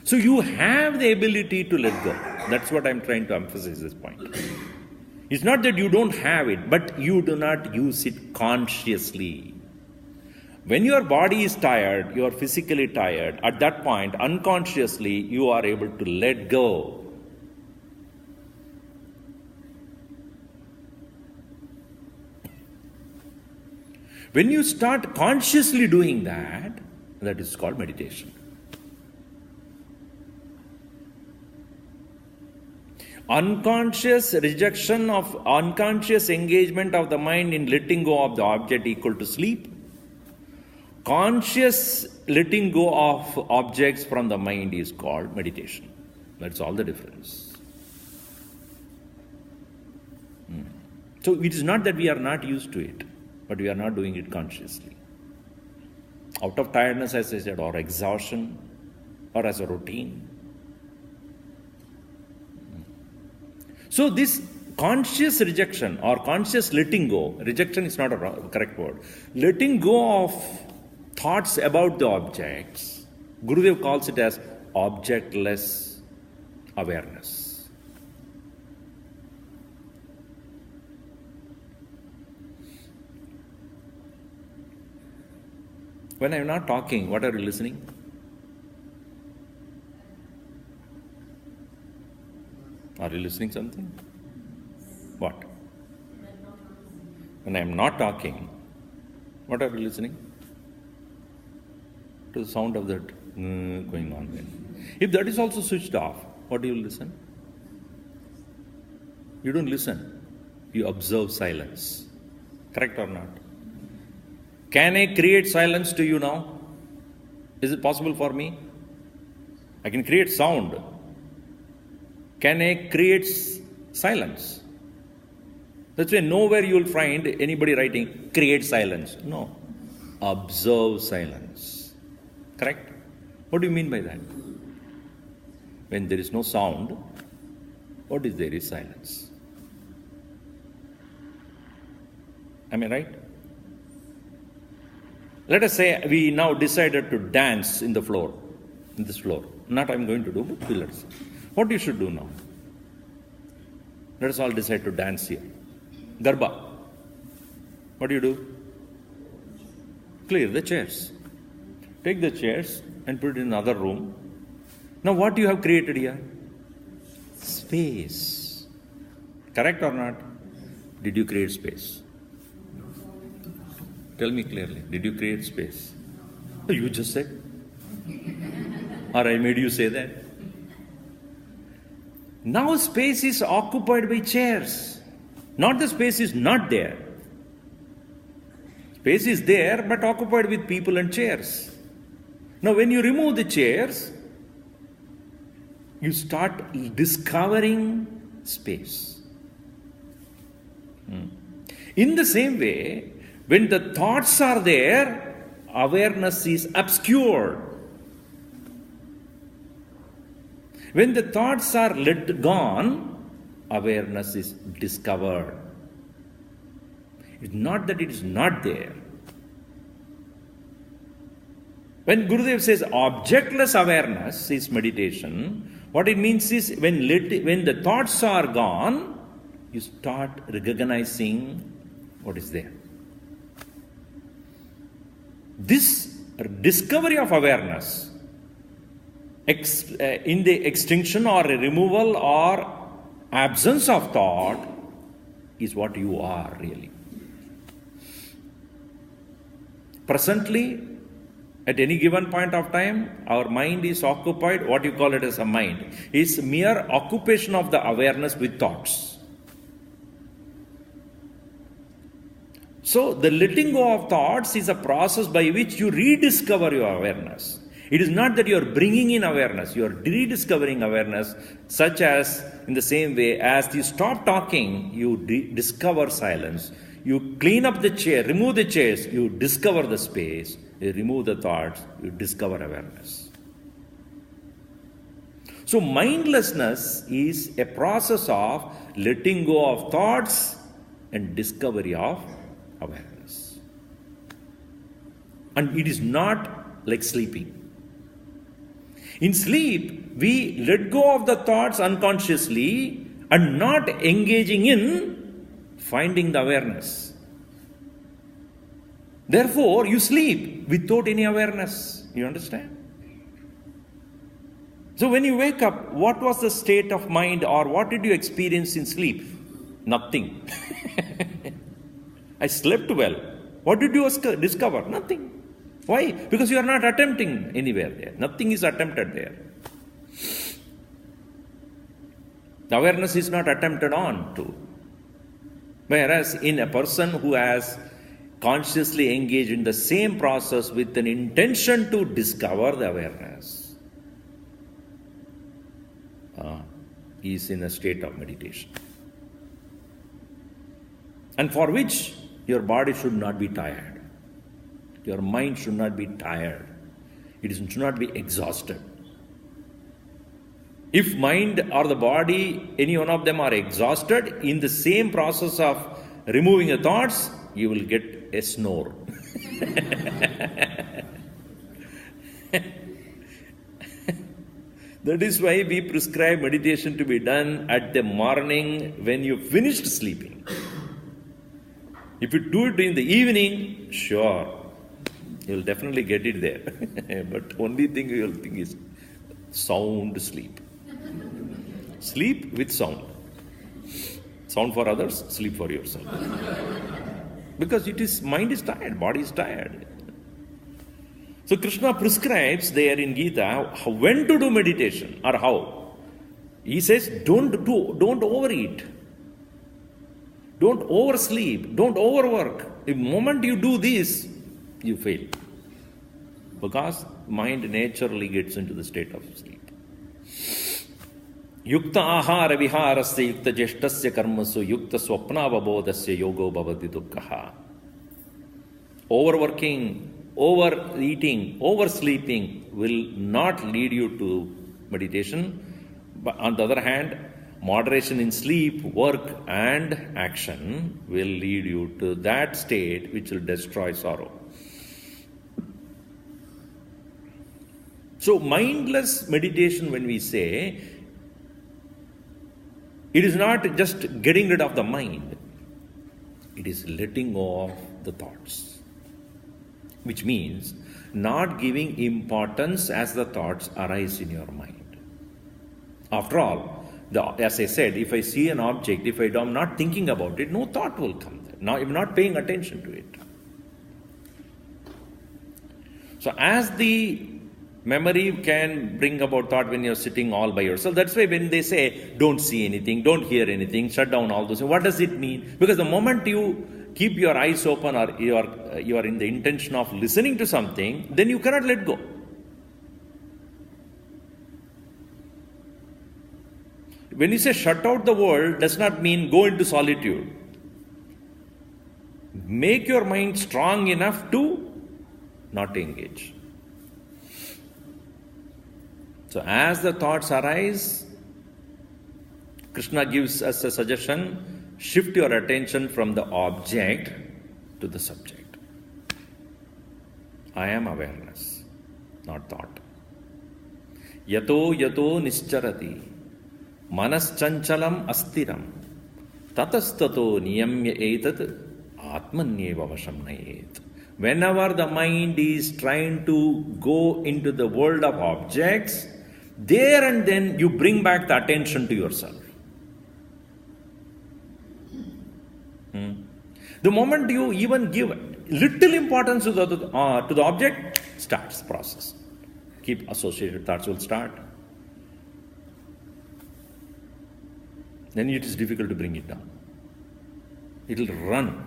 So you have the ability to let go. That's what I'm trying to emphasize this point. It's not that you don't have it, but you do not use it consciously. When your body is tired, you are physically tired, at that point, unconsciously, you are able to let go. When you start consciously doing that, that is called meditation. Unconscious rejection of unconscious engagement of the mind in letting go of the object equal to sleep. Conscious letting go of objects from the mind is called meditation. That's all the difference. So it is not that we are not used to it, but we are not doing it consciously. Out of tiredness, as I said, or exhaustion, or as a routine. So this conscious rejection or conscious letting go, rejection is not a correct word, letting go of thoughts about the objects, Gurudev calls it as objectless awareness. When I am not talking, what are you listening? Are you listening something? What? When I am not talking, what are you listening? To the sound of that going on there. If that is also switched off, what do you listen? You don't listen. You observe silence. Correct or not? Can I create silence to you now? Is it possible for me? I can create sound. Can I create silence? That's why nowhere you will find anybody writing, create silence. No. Observe silence. Correct? What do you mean by that? When there is no sound, what is there is silence. Am I right? Let us say we now decided to dance in the floor, in this floor. Not I'm going to do, but let's see. What you should do now? Let us all decide to dance here. Garba. What do? Clear the chairs. Take the chairs and put it in another room. Now what you have created here? Space. Correct or not? Did you create space? Tell me clearly. Did you create space? You just said. Or I made you say that. Now space is occupied by chairs. Not the space is not there. Space is there but occupied with people and chairs. Now when you remove the chairs, you start discovering space. In the same way, when the thoughts are there, awareness is obscured. When the thoughts are let gone, awareness is discovered. It's not that it is not there. When Gurudev says objectless awareness is meditation, what it means is when the thoughts are gone, you start recognizing what is there. This discovery of awareness in the extinction or removal or absence of thought is what you are really. Presently, at any given point of time, our mind is occupied, what you call it as a mind, is mere occupation of the awareness with thoughts. So, the letting go of thoughts is a process by which you rediscover your awareness. It is not that you are bringing in awareness, you are rediscovering awareness, such as in the same way as you stop talking, you discover silence. You clean up the chair, remove the chairs, you discover the space. You remove the thoughts, you discover awareness. So mindlessness is a process of letting go of thoughts and discovery of awareness. And it is not like sleeping. In sleep, we let go of the thoughts unconsciously and not engaging in finding the awareness. Therefore, you sleep without any awareness. You understand? So when you wake up, what was the state of mind or what did you experience in sleep? Nothing. I slept well. What did you discover? Nothing. Why? Because you are not attempting anywhere there. Nothing is attempted there. The awareness is not attempted on to. Whereas in a person who has consciously engaged in the same process with an intention to discover the awareness, is in a state of meditation. And for which your body should not be tired. Your mind should not be tired. It should not be exhausted. If mind or the body, any one of them are exhausted, in the same process of removing the thoughts, you will get a snore. That is why we prescribe meditation to be done at the morning when you finished sleeping. If you do it in the evening, sure, you will definitely get it there. But only thing you will think is sound sleep. Sleep with sound. Sound for others, sleep for yourself. Because mind is tired, body is tired. So Krishna prescribes there in Gita when to do meditation or how. He says, don't overeat. Don't oversleep. Don't overwork. The moment you do this, you fail. Because mind naturally gets into the state of sleep. Yukta ahara viharasya yukta jeshtasya karmasu yukta swapnavabodhasya yogo bhavati dukkha. Overworking, overeating, oversleeping will not lead you to meditation. But on the other hand, moderation in sleep, work and action will lead you to that state which will destroy sorrow. So mindless meditation, when we say, it is not just getting rid of the mind. It is letting go of the thoughts. Which means not giving importance as the thoughts arise in your mind. After all, as I said, if I see an object, if I am not thinking about it, no thought will come there. Now I'm not paying attention to it. So as the Memory can bring about thought when you're sitting all by yourself. That's why when they say, don't see anything, don't hear anything, shut down all those things, what does it mean? Because the moment you keep your eyes open or you are in the intention of listening to something, then you cannot let go. When you say shut out the world, does not mean go into solitude. Make your mind strong enough to not engage. So as the thoughts arise, Krishna gives us a suggestion: shift your attention from the object to the subject. I am awareness, not thought. Yato yato nischarati manascanchalam astiram tatastato niyamya etat atmanyeva vasham nayet. Whenever the mind is trying to go into the world of objects, there and then you bring back the attention to yourself. The moment you even give little importance to the object, starts the process. Keep associated thoughts will start. Then it is difficult to bring it down. It will run.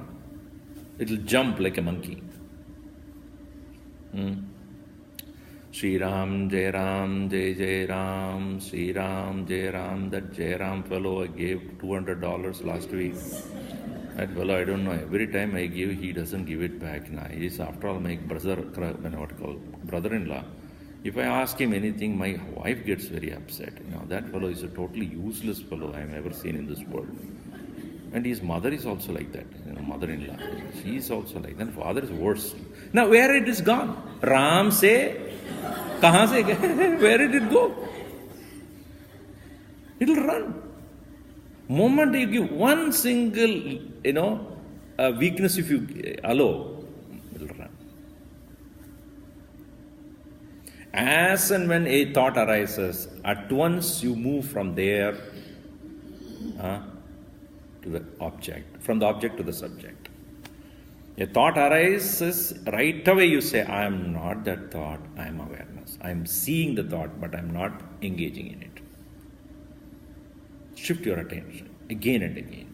It will jump like a monkey. Shri Ram, Jai Ram, Jai Jai Ram, Shri Ram, Jai Ram. That Jai Ram fellow I gave $200 last week. That fellow, I don't know, every time I give, he doesn't give it back. Now, he is after all my brother-in-law. If I ask him anything, my wife gets very upset. That fellow is a totally useless fellow I have ever seen in this world. And his mother is also like that, mother-in-law. She is also like that. Father is worse. Now, where it is gone? Ram se, kahan se, where did it go? It will run. Moment you give one single, weakness, if you allow, it will run. As and when a thought arises, at once you move from there to the object, from the object to the subject. A thought arises, right away you say, I am not that thought, I am awareness. I am seeing the thought, but I am not engaging in it. Shift your attention again and again.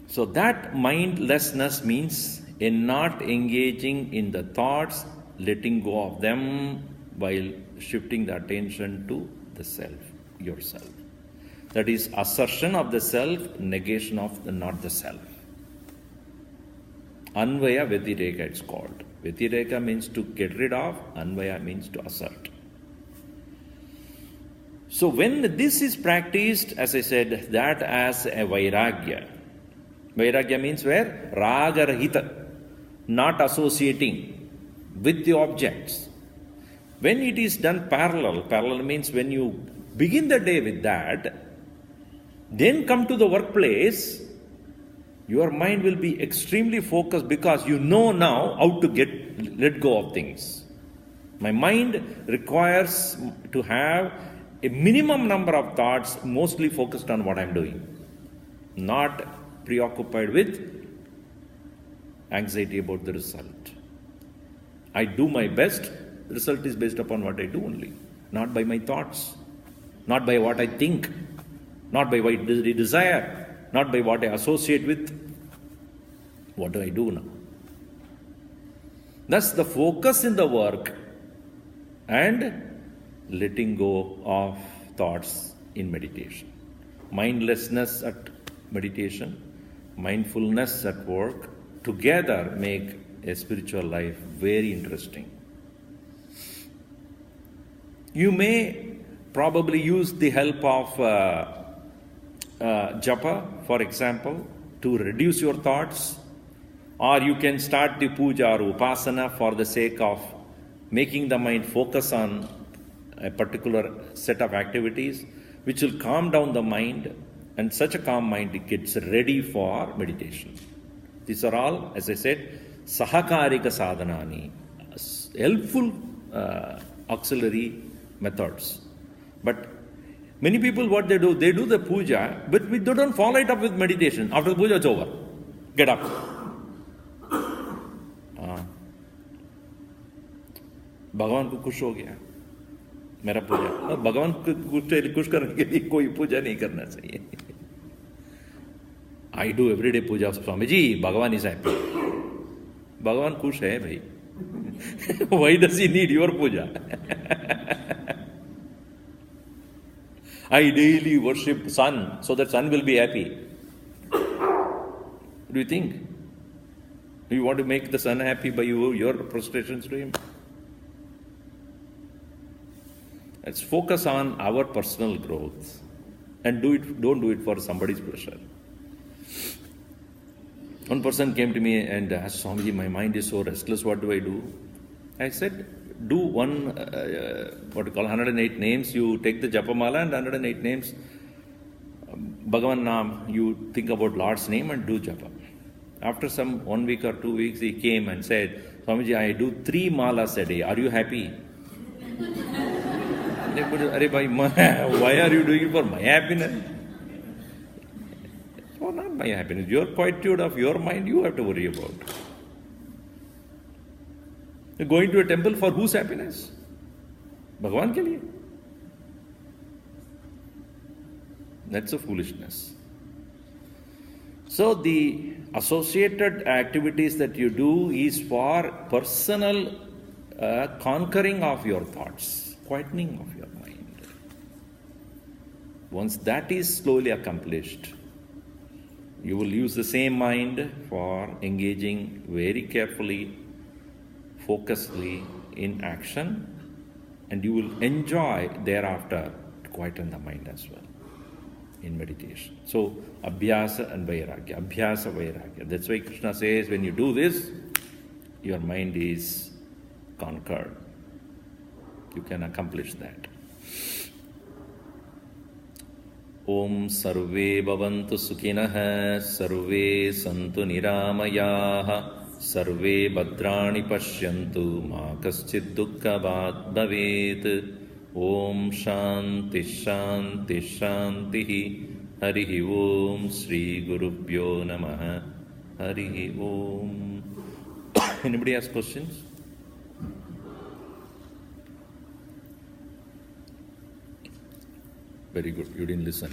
So that mindlessness means in not engaging in the thoughts, letting go of them while shifting the attention to the self, yourself. That is assertion of the self, negation of the not the self. Anvaya Vyatireka it's called. Vyatireka means to get rid of, Anvaya means to assert. So when this is practiced, as I said, that as a Vairagya. Vairagya means where? Raga Rahita. Not associating with the objects. When it is done parallel means when you begin the day with that, then come to the workplace, your mind will be extremely focused because you know now how to let go of things. My mind requires to have a minimum number of thoughts mostly focused on what I'm doing, not preoccupied with anxiety about the result. I do my best, the result is based upon what I do only, not by my thoughts, not by what I think, not by what I desire, not by what I associate with. What do I do now? Thus the focus in the work and letting go of thoughts in meditation. Mindlessness at meditation, mindfulness at work, together make a spiritual life very interesting. You may probably use the help of japa, for example, to reduce your thoughts, or you can start the puja or upasana for the sake of making the mind focus on a particular set of activities which will calm down the mind, and such a calm mind gets ready for meditation. These are all, as I said, sahakarika sadhanani, helpful auxiliary methods. But many people, what they do the puja, but they don't follow it up with meditation. After the puja, it's over. Get up. भगवान को खुश हो गया मेरा पूजा। अब भगवान को खुश करने के लिए कोई पूजा नहीं करना चाहिए। आई डू एवरीडे पूजा स्वामी जी, भगवान इज हैप्पी। भगवान खुश है भाई। Why does he need your puja? I daily worship sun so that sun will be happy. Do you think? Do you want to make the sun happy by your prostrations to him? Let's focus on our personal growth and don't do it for somebody's pleasure. One person came to me and asked, Swamiji, my mind is so restless, what do I do? I said, do one, what you call 108 names, you take the Japamala and 108 names, Bhagavan Naam, you think about Lord's name and do Japa. After some 1 week or 2 weeks, he came and said, Swamiji, I do 3 malas a day, are you happy? Why are you doing it for my happiness? For not my happiness. Your quietude of your mind, you have to worry about. You're going to a temple for whose happiness? Bhagavan ke liye. That's a foolishness. So the associated activities that you do is for personal conquering of your thoughts, quietening of your mind. Once that is slowly accomplished, you will use the same mind for engaging very carefully, focusedly in action, and you will enjoy thereafter to quieten the mind as well in meditation. So, abhyasa and vairagya, abhyasa, vairagya. That's why Krishna says when you do this, your mind is conquered. You can accomplish that. Om sarve bhavantu sukhinah, sarve santu niramayaha, sarve bhadrani pashyantu, ma kaschid dukkhavat bhavet. Om shanti shanti shanti. Harihi Om. Shri Gurubhyo Namaha. Harihi Om. Anybody has questions? Very good. You didn't listen.